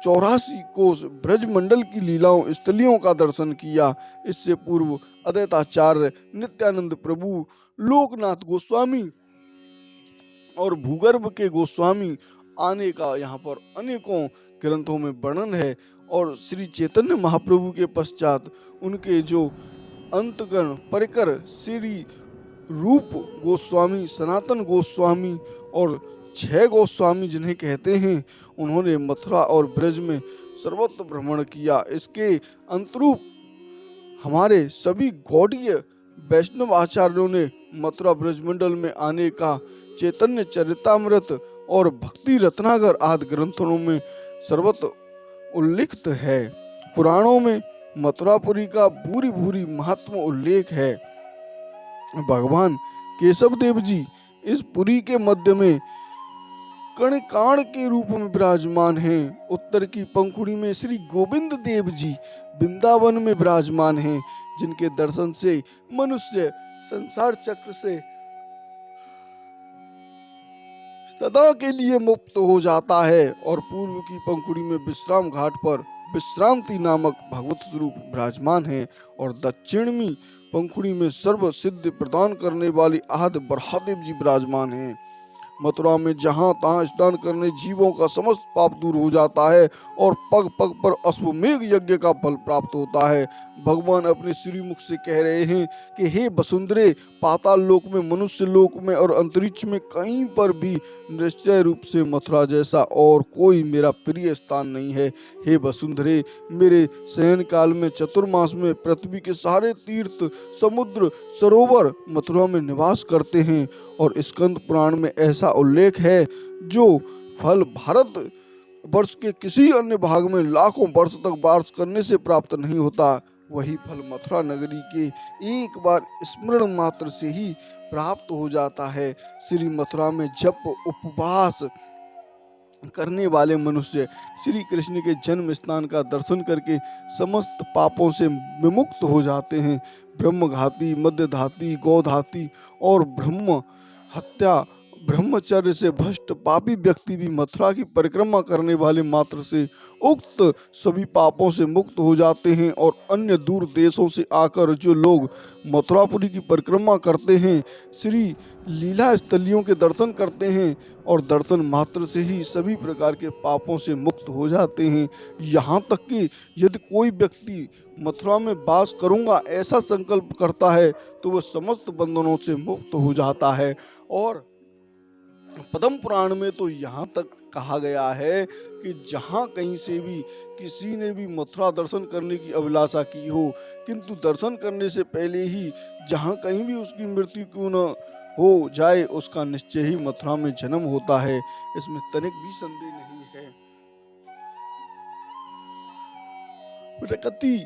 84 कोस ब्रजमंडल की लीलाओं स्थलियों का दर्शन किया। इससे पूर्व अद्वैताचार्य नित्यानंद प्रभु, लोकनाथ गोस्वामी और भूगर्भ के गोस्वामी आने का यहाँ पर अनेकों ग्रंथों में वर्णन है, और श्री चैतन्य महाप्रभु के पश्चात उनके जो अंतगण परिकर श्री रूप गोस्वामी, सनातन गोस्वामी और 6 गोस्वामी जिन्हें कहते हैं, उन्होंने मथुरा और ब्रज में सर्वत्र भ्रमण किया। इसके अंतरूप हमारे सभी गौड़ीय वैष्णव आचार्यों ने मथुरा ब्रजमंडल में आने का चैतन्य चरितामृत और भक्ति रत्नाकर आदि ग्रंथों में सर्वत्र उल्लिखित है। पुराणों में मथुरापुरी का भूरि भूरि महत्व उल्लेख है। भगवान केशव देव जी इस पुरी के मध्य में कणकाण के रूप में विराजमान हैं। उत्तर की पंखुड़ी में श्री गोविंद देव जी वृंदावन में विराजमान हैं, जिनके दर्शन से मनुष्य संसार चक्र से सदा के लिए मुक्त हो जाता है। और पूर्व की पंखुड़ी में विश्राम घाट पर विश्रांति नामक भगवत स्वरूप विराजमान है, और दक्षिण में पंखुड़ी में सर्व सिद्धि प्रदान करने वाली आदि बरहादेव जी विराजमान हैं। मथुरा में जहाँ तहाँ स्नान करने जीवों का समस्त पाप दूर हो जाता है और पग पग पर अश्वमेघ यज्ञ का फल प्राप्त होता है। भगवान अपने श्रीमुख से कह रहे हैं कि हे वसुंधरे, पाताल लोक में, मनुष्य लोक में और अंतरिक्ष में कहीं पर भी निश्चय रूप से मथुरा जैसा और कोई मेरा प्रिय स्थान नहीं है। हे वसुंधरे, मेरे शयन काल में चतुर्मास में पृथ्वी के सारे तीर्थ, समुद्र, सरोवर मथुरा में निवास करते हैं, और स्कंद पुराण में ऐसा उल्लेख है जो फल भारत वर्ष के किसी अन्य भाग में लाखों वर्ष तक वास करने से प्राप्त नहीं होता, वही फल मथुरा नगरी के एक बार स्मरण मात्र से ही प्राप्त हो जाता है। श्री मथुरा में जप उपवास करने वाले मनुष्य श्री कृष्ण के जन्म स्थान का दर्शन करके समस्त पापों से विमुक्त हो जाते हैं। ब्रह्मघाती, मध्यघाती, गौघाती और ब्रह्म हत्या, ब्रह्मचर्य से भ्रष्ट पापी व्यक्ति भी मथुरा की परिक्रमा करने वाले मात्र से उक्त सभी पापों से मुक्त हो जाते हैं, और अन्य दूर देशों से आकर जो लोग मथुरापुरी की परिक्रमा करते हैं, श्री लीला स्थलियों के दर्शन करते हैं, और दर्शन मात्र से ही सभी प्रकार के पापों से मुक्त हो जाते हैं। यहाँ तक कि यदि कोई व्यक्ति मथुरा में वास करूँगा ऐसा संकल्प करता है तो वह समस्त बंधनों से मुक्त हो जाता है। और पद्म पुराण में तो यहाँ तक कहा गया है कि जहाँ कहीं से भी किसी ने भी मथुरा दर्शन करने की अभिलाषा की हो, किंतु दर्शन करने से पहले ही जहाँ कहीं भी उसकी मृत्यु क्यों न हो जाए, उसका निश्चय ही मथुरा में जन्म होता है। इसमें तनिक भी संदेह नहीं है। प्रकृति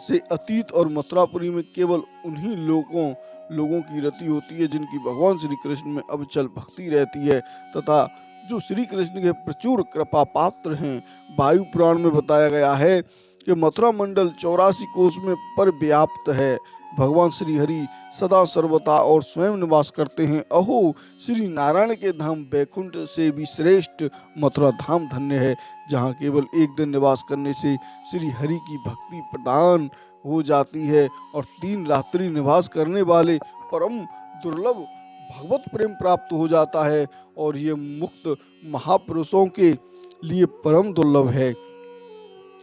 से अतीत और मथुरापुरी में केवल उन्हीं लोगों की रति होती है जिनकी भगवान श्री कृष्ण में अविचल भक्ति रहती है, तथा जो श्री कृष्ण के प्रचुर कृपा पात्र हैं। वायु पुराण में बताया गया है कि मथुरा मंडल 84 कोस में परव्याप्त है। भगवान श्री हरि सदा सर्वथा और स्वयं निवास करते हैं। अहो, श्री नारायण के धाम बैकुंठ से भी श्रेष्ठ मथुरा धाम धन्य है, जहाँ केवल एक दिन निवास करने से श्री हरि की भक्ति प्रदान हो जाती है, और 3 रात्रि निवास करने वाले परम दुर्लभ भगवत प्रेम प्राप्त हो जाता है, और ये मुक्त महापुरुषों के लिए परम दुर्लभ है।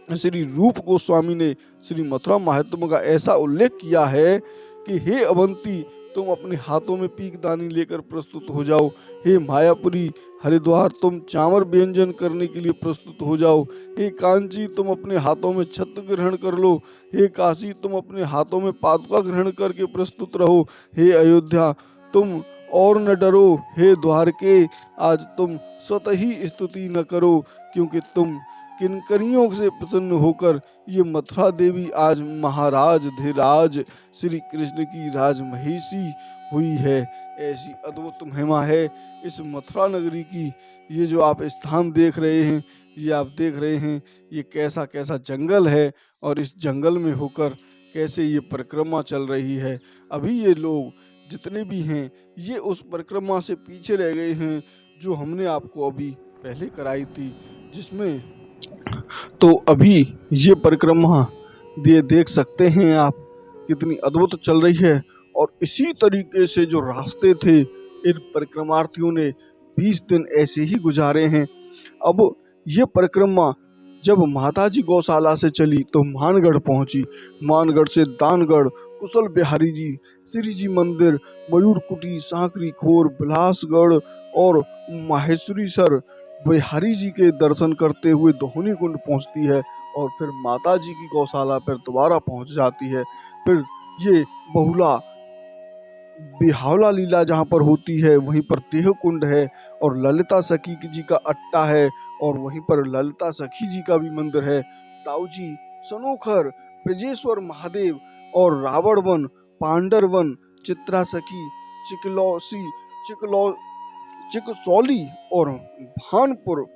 श्री रूप गोस्वामी ने श्री मथुरा महात्म्य का ऐसा उल्लेख किया है कि हे अवंती, तुम अपने हाथों में पीकदानी लेकर प्रस्तुत हो जाओ। हे मायापुरी, हरिद्वार, तुम चामर व्यंजन करने के लिए प्रस्तुत हो जाओ। हे कांची, तुम अपने हाथों में छत्र ग्रहण कर लो। हे काशी, तुम अपने हाथों में पादुका ग्रहण करके प्रस्तुत रहो। हे अयोध्या, तुम और न डरो हे द्वार के, आज तुम स्वतः ही स्तुति न करो, क्योंकि तुम किंकरियों से प्रसन्न होकर ये मथुरा देवी आज महाराज धीराज श्री कृष्ण की राजमहिषी हुई है। ऐसी अद्भुत महिमा है इस मथुरा नगरी की। ये जो आप स्थान देख रहे हैं, ये आप देख रहे हैं, ये कैसा कैसा जंगल है और इस जंगल में होकर कैसे ये परिक्रमा चल रही है। अभी ये लोग जितने भी हैं ये उस परिक्रमा से पीछे रह गए हैं जो हमने आपको अभी पहले कराई थी, जिसमें तो अभी ये परिक्रमा ये देख सकते हैं आप कितनी अद्भुत चल रही है। और इसी तरीके से जो रास्ते थे इन परिक्रमार्थियों ने 20 दिन ऐसे ही गुजारे हैं। अब ये परिक्रमा जब माताजी गौशाला से चली तो मानगढ़ पहुंची। मानगढ़ से दानगढ़, कुशल बिहारी जी, श्री जी मंदिर, मयूर कुटी, सांकरी खोर, बिलासगढ़ और माहेश्वरी सर बिहारी जी के दर्शन करते हुए दोहनी कुंड पहुंचती है और फिर माता जी की गौशाला पर दोबारा पहुंच जाती है। फिर ये बहुला बिहावला लीला जहाँ पर होती है वहीं पर देह कुंड है और ललिता सखी जी का अट्टा है और वहीं पर ललिता सखी जी का भी मंदिर है। दाऊजी, सनोखर, ब्रजेश्वर महादेव और रावण वन, पांडर वन, चित्रा सखी, चिकसौली और भानपुर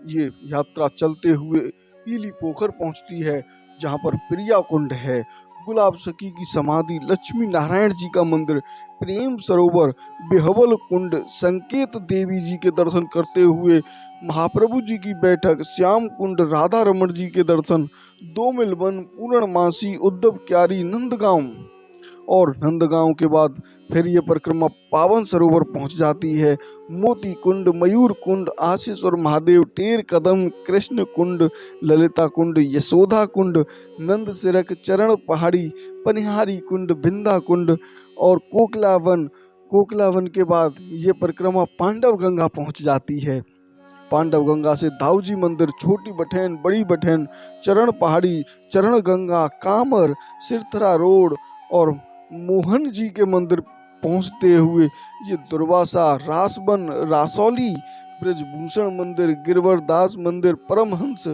ये यात्रा चलते हुए पीली पोखर पहुंचती है जहां पर प्रिया कुंड है, गुलाब सखी की समाधि, लक्ष्मी नारायण जी का मंदिर, प्रेम सरोवर, बेहवल कुंड, संकेत देवी जी के दर्शन करते हुए महाप्रभु जी की बैठक, श्याम कुंड, राधा रमण जी के दर्शन, दो मिल वन, पूर्णमासी, उद्धव क्यारी, नंदगांव और नंदगांव के बाद फिर ये परिक्रमा पावन सरोवर पहुंच जाती है। मोती कुंड, मयूर कुंड, आशीश्वर महादेव, टेर कदम, कृष्ण कुंड, ललिता कुंड, यशोदा कुंड, नंद सिरक, चरण पहाड़ी, पनिहारी कुंड, बिंदा कुंड और कोकला वन। कोकला वन के बाद ये परिक्रमा पांडव गंगा पहुंच जाती है। पांडव गंगा से दाऊजी मंदिर, छोटी बठैन, बड़ी बठैन, चरण पहाड़ी, चरण गंगा, कामर, सिरथरा रोड और मोहन जी के मंदिर पहुंचते हुए ये दुर्वासा, रासबन, रासौली, ब्रजभूषण मंदिर, गिरवर दास मंदिर, परमहंस,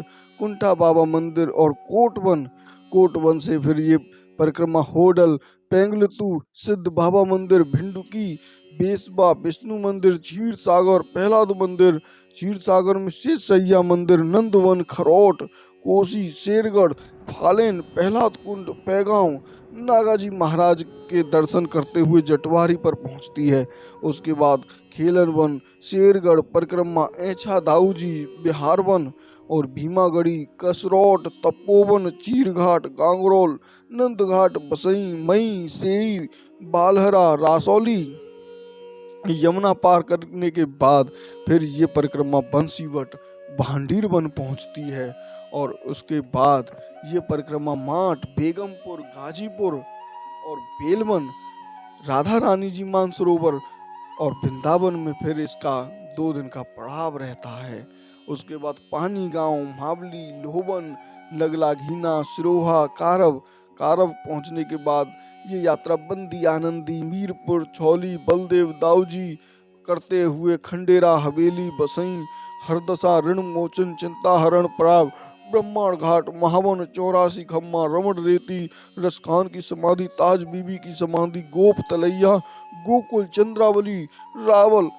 कुंठा बाबा मंदिर और कोटवन। कोटवन से फिर ये परिक्रमा होडल, पेंगलतू, सिद्ध बाबा मंदिर, भिंडुकी, बेसबा, विष्णु मंदिर, क्षीर सागर, प्रहलाद मंदिर, क्षीर सागर में शेष सैया मंदिर, नंदवन, खरौट, कोसी, शेरगढ़, फालेन, प्रहलाद कुंड, पैगांव, नागाजी महाराज के दर्शन करते हुए जटवारी पर पहुंचती है। उसके बाद खेलन वन, शेरगढ़ परिक्रमा, ऐछा दाऊजी, बिहार वन और भीमागढ़ी, कसरौट, तपोवन, चीरघाट, गांगरोल, नंदघाट, बसई, मई, सेई, बालहरा, रासौली, यमुना पार करने के बाद फिर ये परिक्रमा बंसीवट, भांडीर वन पहुंचती है और उसके बाद ये परिक्रमा माठ, बेगमपुर, गाजीपुर और बेलवन, राधा रानी जी मानसरोवर और वृंदावन में फिर इसका 2 दिन का पड़ाव रहता है। उसके बाद पानी गांव, मावली, लोहवन, लगला घीना, सिरोहा, कारव पहुंचने के बाद ये यात्रा बंदी आनंदी, मीरपुर, छौली, बलदेव, दाऊजी करते हुए खंडेरा, हवेली, बसई, हरदसा, ऋण मोचन, चिंताहरण, पड़ाव, ब्रह्मांड घाट, महावन, 84 खम्मा, रमण रेती, रसखान की समाधि, ताज बीबी की समाधि, गोप तलैया, गोकुल, चंद्रावली, रावल,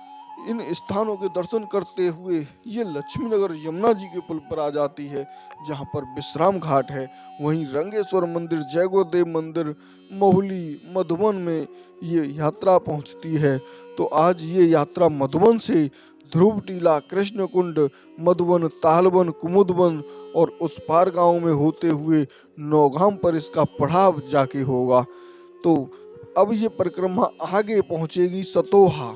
इन स्थानों के दर्शन करते हुए ये लक्ष्मीनगर यमुना जी के पुल पर आ जाती है जहाँ पर विश्राम घाट है। वहीं रंगेश्वर मंदिर, जयगोदेव मंदिर, मोहली, मधुबन में ये यात्रा पहुँचती है। तो आज ये यात्रा मधुबन से ध्रुव टीला, कृष्ण कुंड, मधुबन, तालवन, कुमुदवन और उस पार गांव में होते हुए नौगाम पर इसका पड़ाव जाके होगा। तो अब ये परिक्रमा आगे पहुंचेगी सतोहा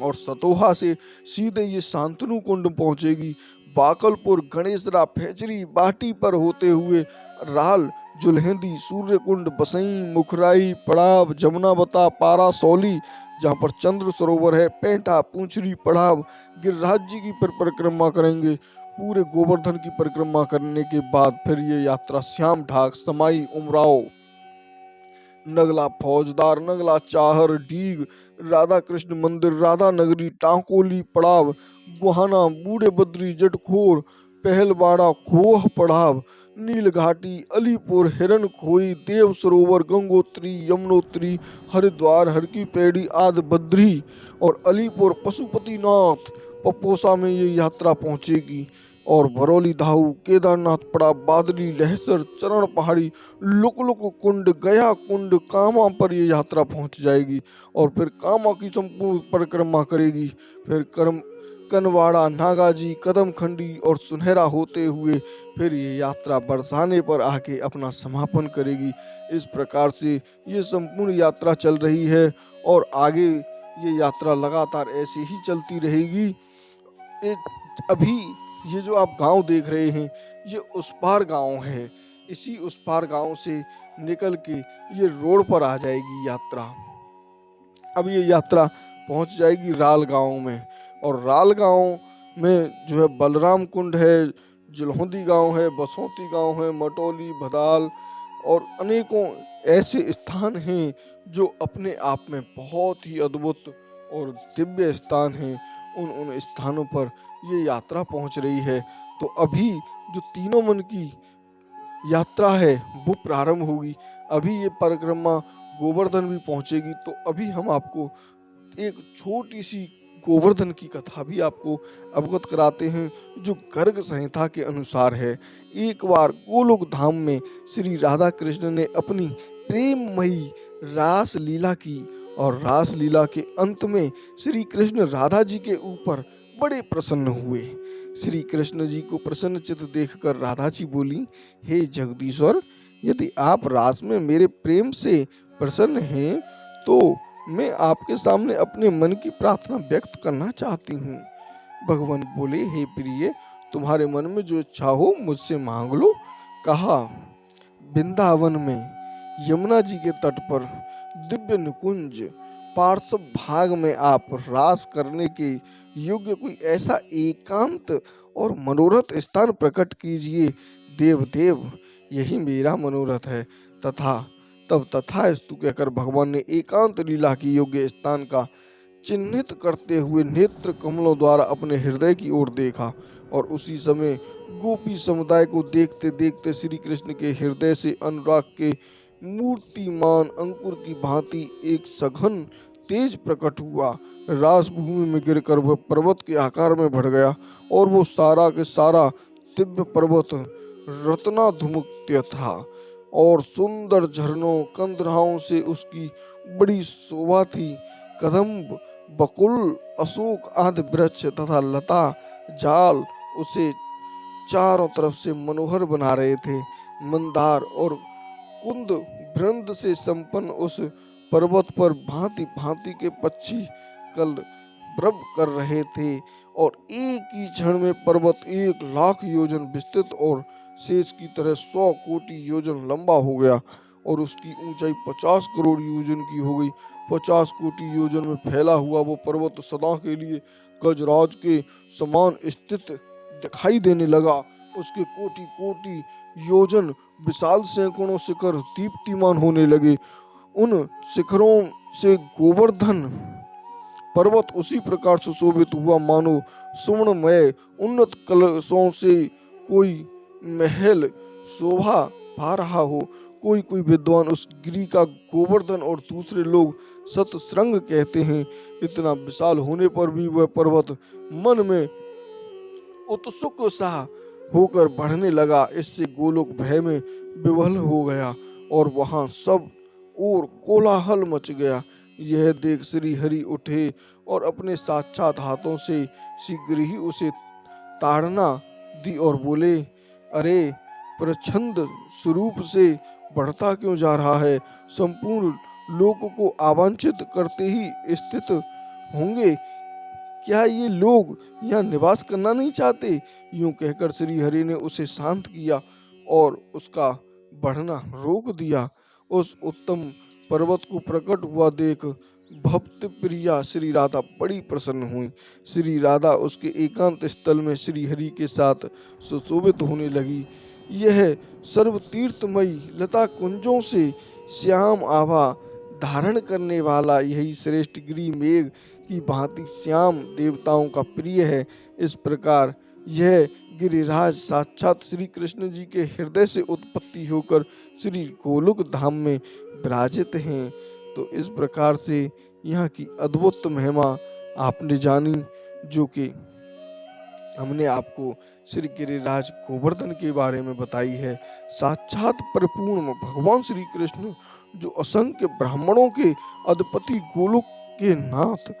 और सतोहा से सीधे ये शांतनु कुंड पहुंचेगी। बाकलपुर, गणेशरा, फेचरी, बाटी पर होते हुए राल, जुल्हेंदी, सूर्य कुंड, बसई, मुखराई, पड़ाव, जमुनाबता, पारा, सौली जहाँ पर चंद्र सरोवर है, पेंटा, पूंछरी, पड़ाव, गिरिराज जी की परिक्रमा करेंगे। पूरे गोवर्धन की परिक्रमा करने के बाद फिर ये यात्रा श्याम ढाक, समाई, उमराव, नगला फौजदार, नगला चाहर, डीग, राधा कृष्ण मंदिर, राधा नगरी, टांकोली पड़ाव, गुहाना, बूढ़े बद्री, जटखोर, पहलवाड़ा, खोह पड़ाव, नील घाटी, अलीपुर, हिरन खोई, देव सरोवर, गंगोत्री, यमुनोत्री, हरिद्वार, हर की पैड़ी आदि बद्री और अलीपुर, पशुपतिनाथ, पपोसा में ये यात्रा पहुंचेगी। और भरौली धाऊ, केदारनाथ पड़ा, बादली, लहसर, चरण पहाड़ी, लुक कुंड, गया कुंड, कामा पर ये यात्रा पहुंच जाएगी और फिर कामा की संपूर्ण परिक्रमा करेगी। फिर कनवाड़ा, नागाजी, कदम खंडी और सुनहरा होते हुए फिर ये यात्रा बरसाने पर आके अपना समापन करेगी। इस प्रकार से ये संपूर्ण यात्रा चल रही है और आगे ये यात्रा लगातार ऐसे ही चलती रहेगी। अभी ये जो आप गांव देख रहे हैं ये उस पार गांव है। इसी उस पार गांव से निकल के ये रोड पर आ जाएगी यात्रा। अब ये यात्रा पहुंच जाएगी राल गांव में और राल गांव में जो है बलराम कुंड है, जलहोंदी गांव है, बसोती गांव है, मटोली, भदाल और अनेकों ऐसे स्थान हैं जो अपने आप में बहुत ही अद्भुत और दिव्य स्थान हैं। उन स्थानों पर ये यात्रा पहुंच रही है। तो अभी जो तीनों मन की यात्रा है वो प्रारंभ होगी। अभी ये परिक्रमा गोवर्धन भी पहुंचेगी। तो अभी हम आपको एक छोटी सी गोवर्धन की कथा भी आपको अवगत कराते हैं जो गर्ग संहिता के अनुसार है। एक बार गोलोक धाम में श्री राधा कृष्ण ने अपनी प्रेममयी रास लीला की और रास लीला के अंत में श्री कृष्ण राधा जी के ऊपर बड़े प्रसन्न हुए। श्री कृष्ण जी को प्रसन्नचित्त देखकर राधा जी बोली, हे जगदीश्वर, यदि आप रास में मेरे प्रेम से प्रसन्न हैं तो मैं आपके सामने अपने मन की प्रार्थना व्यक्त करना चाहती हूँ। भगवान बोले, हे प्रिय, तुम्हारे मन में जो इच्छा हो मुझसे मांग लो। कहा, वृंदावन में यमुना जी के तट पर दिव्य निकुंज पार्श्व भाग में आप रास करने के योग्य कोई ऐसा एकांत और मनोरथ स्थान प्रकट कीजिए। देव देव, यही मेरा मनोरथ है। तब तथास्तु कहकर भगवान ने एकांत लीला की योग्य स्थान का चिन्हित करते हुए नेत्र कमलों द्वारा अपने हृदय की ओर देखा और उसी समय गोपी समुदाय को देखते देखते श्री कृष्ण के हृदय से अनुराग के मूर्तिमान अंकुर की भांति एक सघन तेज प्रकट हुआ। रास भूमि में गिरकर वह पर्वत के आकार में बढ़ गया और वो सारा के सारा दिव्य पर्वत रत्नाधुमुक्त्य था और सुंदर झरनों कंदराओं से उसकी बड़ी शोभा थी। कदम्ब, बकुल, अशोक आदि वृक्ष तथा लता जाल उसे चारों तरफ से मनोहर बना रहे थे। मंदार और कुंद वृंद से संपन्न उस पर्वत पर भांति भांति के पक्षी कलरव कर रहे थे और एक ही क्षण में पर्वत 1,00,000 योजन विस्तृत और शेष की तरह 100 कोटि योजन लंबा हो गया और उसकी ऊंचाई 50 करोड़ योजन की हो गई। 50 कोटि योजन में फैला हुआ वो पर्वत सदा के लिए गजराज के समान स्थित दिखाई देने लगा। उसके कोटि कोटि योजन विशाल सैकड़ों शिखर दीप्तिमान होने लगे। उन शिखरों से गोवर्धन पर्वत उसी प्रकार सुशोभित हुआ मानो सुवर्णमय उन्नत कलशों से कोई महल शोभा पा रहा हो। कोई विद्वान उस गिरी का गोवर्धन और दूसरे लोग सतश्रृंग कहते हैं। इतना विशाल होने पर भी वह पर्वत मन में उत्सुक सा होकर बढ़ने लगा। इससे गोलोक भय में विह्वल हो गया और वहां सब और कोलाहल मच गया। यह देख श्री हरि उठे और अपने साक्षात हाथों से शीघ्र ही उसे ताड़ना दी और बोले, अरे प्रच्छंद स्वरूप से बढ़ता क्यों जा रहा है? संपूर्ण लोक को आवांछित करते ही स्थित होंगे। क्या ये लोग यहाँ निवास करना नहीं चाहते? यूं कहकर श्री हरि ने उसे शांत किया और उसका बढ़ना रोक दिया। उस उत्तम पर्वत को प्रकट हुआ देख भक्त प्रिया श्री राधा बड़ी प्रसन्न हुई। श्री राधा उसके एकांत स्थल में श्री हरि के साथ सुशोभित होने लगी। यह सर्व तीर्थमयी लता कुंजों से श्याम आभा धारण करने वाला यही श्रेष्ठ गिरि मेघ की भांति श्याम देवताओं का प्रिय है। इस प्रकार यह गिरिराज साक्षात श्री कृष्ण जी के हृदय से उत्पत्ति होकर श्री गोलोक धाम में विराजित हैं। तो इस प्रकार से यहाँ की अद्भुत महिमा आपने जानी, जो कि हमने आपको श्री गिरिराज गोवर्धन के बारे में बताई है। साक्षात परिपूर्ण भगवान श्री कृष्ण जो असंख्य ब्राह्मणों के अधिपति, गोलोक के नाथ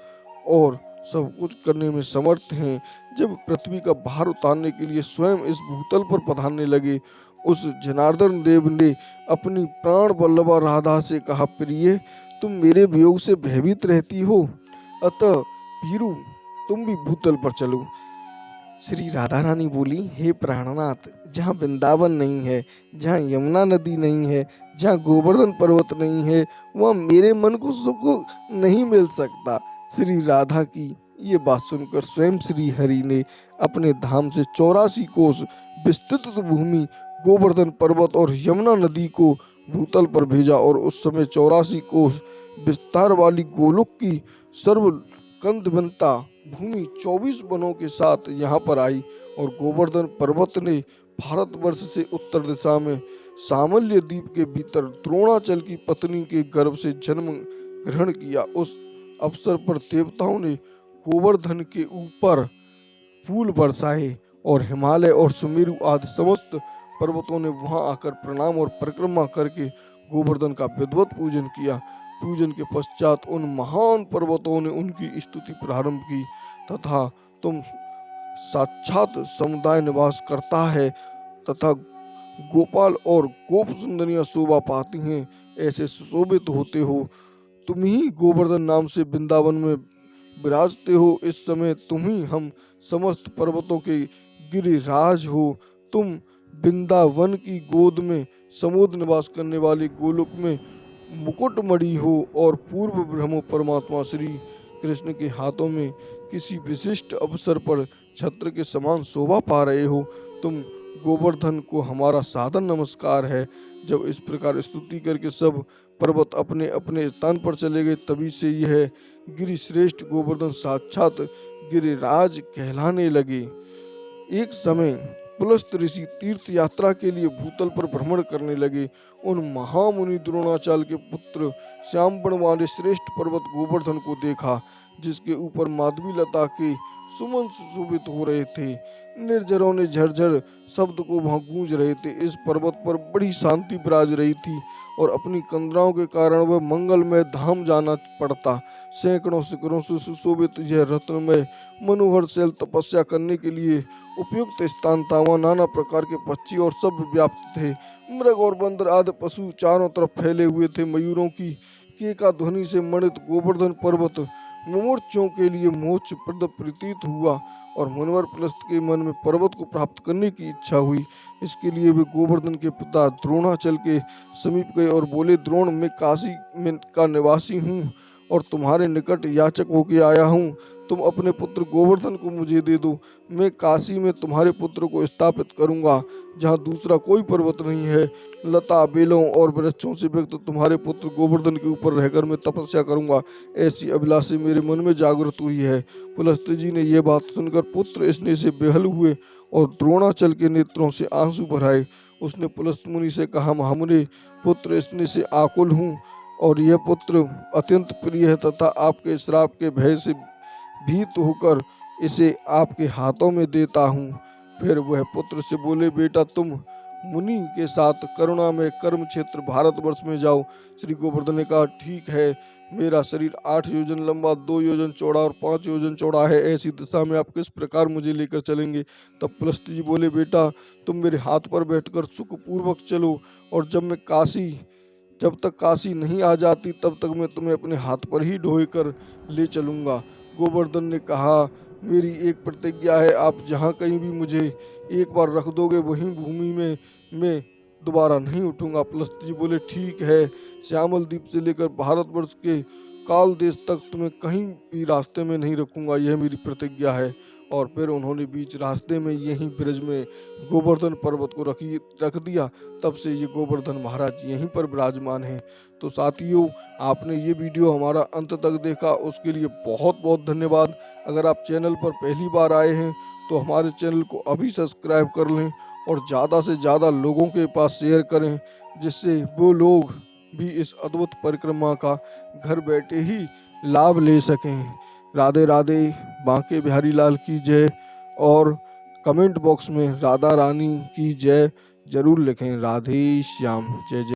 और सब कुछ करने में समर्थ हैं। जब पृथ्वी का भार उतारने के लिए स्वयं इस भूतल पर पधारने लगे, उस जनार्दन देव ने अपनी प्राण वल्लभा राधा से कहा, प्रिय तुम मेरे वियोग से भयभीत रहती हो, अतः वीरू तुम भी भूतल पर चलो। श्री राधा रानी बोली, हे प्राणनाथ, जहाँ वृंदावन नहीं है, जहाँ यमुना नदी नहीं है, जहाँ गोवर्धन पर्वत नहीं है, वहाँ मेरे मन को सुख नहीं मिल सकता। श्री राधा की ये बात सुनकर स्वयं श्री हरि ने अपने धाम से 84 कोस विस्तृत भूमि, गोवर्धन पर्वत और यमुना नदी को भूतल पर भेजा और उस समय 84 कोस विस्तार वाली गोलोक की सर्व कंदबंता भूमि 24 वनों के साथ यहाँ पर आई। और गोवर्धन पर्वत ने भारतवर्ष से उत्तर दिशा में सामल्य द्वीप के भीतर द्रोणाचल की पत्नी के गर्भ से जन्म ग्रहण किया। उस अवसर पर देवताओं ने गोवर्धन के ऊपर फूल बरसाए और हिमालय और सुमेरु आदि समस्त पर्वतों ने वहां आकर प्रणाम और परिक्रमा करके गोवर्धन का विधिवत पूजन किया। पूजन के पश्चात उन महान पर्वतों ने उनकी स्तुति प्रारंभ की, तथा तुम साक्षात समुदाय निवास करता है तथा गोपाल और गोप सुंदरियां शोभा पाती हैं, ऐसे सुशोभित होते हो। तुम ही गोवर्धन नाम से वृंदावन में विराजते हो। इस समय तुम ही हम समस्त पर्वतों के गिरिराज हो। तुम वृंदावन की गोद में समोद निवास करने वाले गोलोक में मुकुटमणि हो और पूर्व ब्रह्म परमात्मा श्री कृष्ण के हाथों में किसी विशिष्ट अवसर पर छत्र के समान शोभा पा रहे हो। तुम गोवर्धन को हमारा सादर नमस्कार है। जब इस प्रकार स्तुति करके सब पर्वत अपने अपने स्थान पर चले गए, तभी से यह गिरि श्रेष्ठ गोवर्धन साक्षात गिरिराज कहलाने लगे। एक समय पुलस्त ऋषि तीर्थ यात्रा के लिए भूतल पर भ्रमण करने लगे। उन महामुनि द्रोणाचार्य के पुत्र श्यामवर्ण वाले श्रेष्ठ पर्वत गोवर्धन को देखा, जिसके ऊपर माधवी लता के सुमन सुशोभित हो रहे थे। निर्जरों ने झरझर शब्द को वहां गूंज रहे थे। इस पर्वत पर बड़ी शांति विराज रही थी और अपनी कंदराओं के कारण वह मंगलमय धाम जाना पड़ता। सैकड़ों शिखरों से सुशोभित यह रत्नमय मनोहर शैल तपस्या करने के लिए उपयुक्त स्थान था। वहाँ नाना प्रकार के पक्षी और सब व्याप्त थे। मृग और बंदर आदि पशु चारों तरफ फैले हुए थे। मयूरों की केका ध्वनि से मणित गोवर्धन पर्वत मुमूर्षों के लिए मोक्ष प्रद प्रतीत हुआ और मुनिवर पुलस्त के मन में पर्वत को प्राप्त करने की इच्छा हुई। इसके लिए वे गोवर्धन के पिता द्रोणाचल के समीप गए और बोले, द्रोण, मैं काशी में का निवासी हूँ और तुम्हारे निकट याचक होके आया हूँ। तुम अपने पुत्र गोवर्धन को मुझे दे दो। मैं काशी में तुम्हारे पुत्र को स्थापित करूंगा, जहाँ दूसरा कोई पर्वत नहीं है। लता, बेलों और वृक्षों से व्यक्त तुम्हारे पुत्र गोवर्धन के ऊपर रहकर मैं तपस्या करूंगा। ऐसी अभिलाषा मेरे मन में जागृत हुई है। पुलस्त जी ने यह बात सुनकर पुत्र स्नेह से बेहल हुए और द्रोणाचल के नेत्रों से आंसू भराए। उसने पुलस्त मुनि से कहा, महामुनि, पुत्र स्नेह से आकुल हूँ और यह पुत्र अत्यंत प्रिय है तथा आपके श्राप के भय से भीत होकर इसे आपके हाथों में देता हूँ। फिर वह पुत्र से बोले, बेटा, तुम मुनि के साथ करुणा में कर्म क्षेत्र भारतवर्ष में जाओ। श्री गोवर्धन ने कहा, ठीक है, मेरा शरीर 8 योजन लंबा, 2 योजन चौड़ा और 5 योजन चौड़ा है। ऐसी दिशा में आप किस प्रकार मुझे लेकर चलेंगे? तब पुलस्त जी बोले, बेटा, तुम मेरे हाथ पर बैठकर सुखपूर्वक चलो और जब तक काशी नहीं आ जाती तब तक मैं तुम्हें अपने हाथ पर ही ढोए कर ले चलूंगा। गोवर्धन ने कहा, मेरी एक प्रतिज्ञा है, आप जहाँ कहीं भी मुझे एक बार रख दोगे वहीं भूमि में मैं दोबारा नहीं उठूंगा। पुलस्त जी बोले, ठीक है। श्यामल द्वीप से लेकर भारतवर्ष के काल देश तक तुम्हें कहीं भी रास्ते में नहीं रखूंगा, यह मेरी प्रतिज्ञा है। और फिर उन्होंने बीच रास्ते में यहीं ब्रज में गोवर्धन पर्वत को रख दिया। तब से ये गोवर्धन महाराज यहीं पर विराजमान हैं। तो साथियों, आपने ये वीडियो हमारा अंत तक देखा, उसके लिए बहुत बहुत धन्यवाद। अगर आप चैनल पर पहली बार आए हैं तो हमारे चैनल को अभी सब्सक्राइब कर लें और ज़्यादा से ज़्यादा लोगों के पास शेयर करें, जिससे वो लोग भी इस अद्भुत परिक्रमा का घर बैठे ही लाभ ले सकें। राधे राधे, बांके बिहारी लाल की जय। और कमेंट बॉक्स में राधा रानी की जय जरूर लिखें। राधे श्याम, जय जय।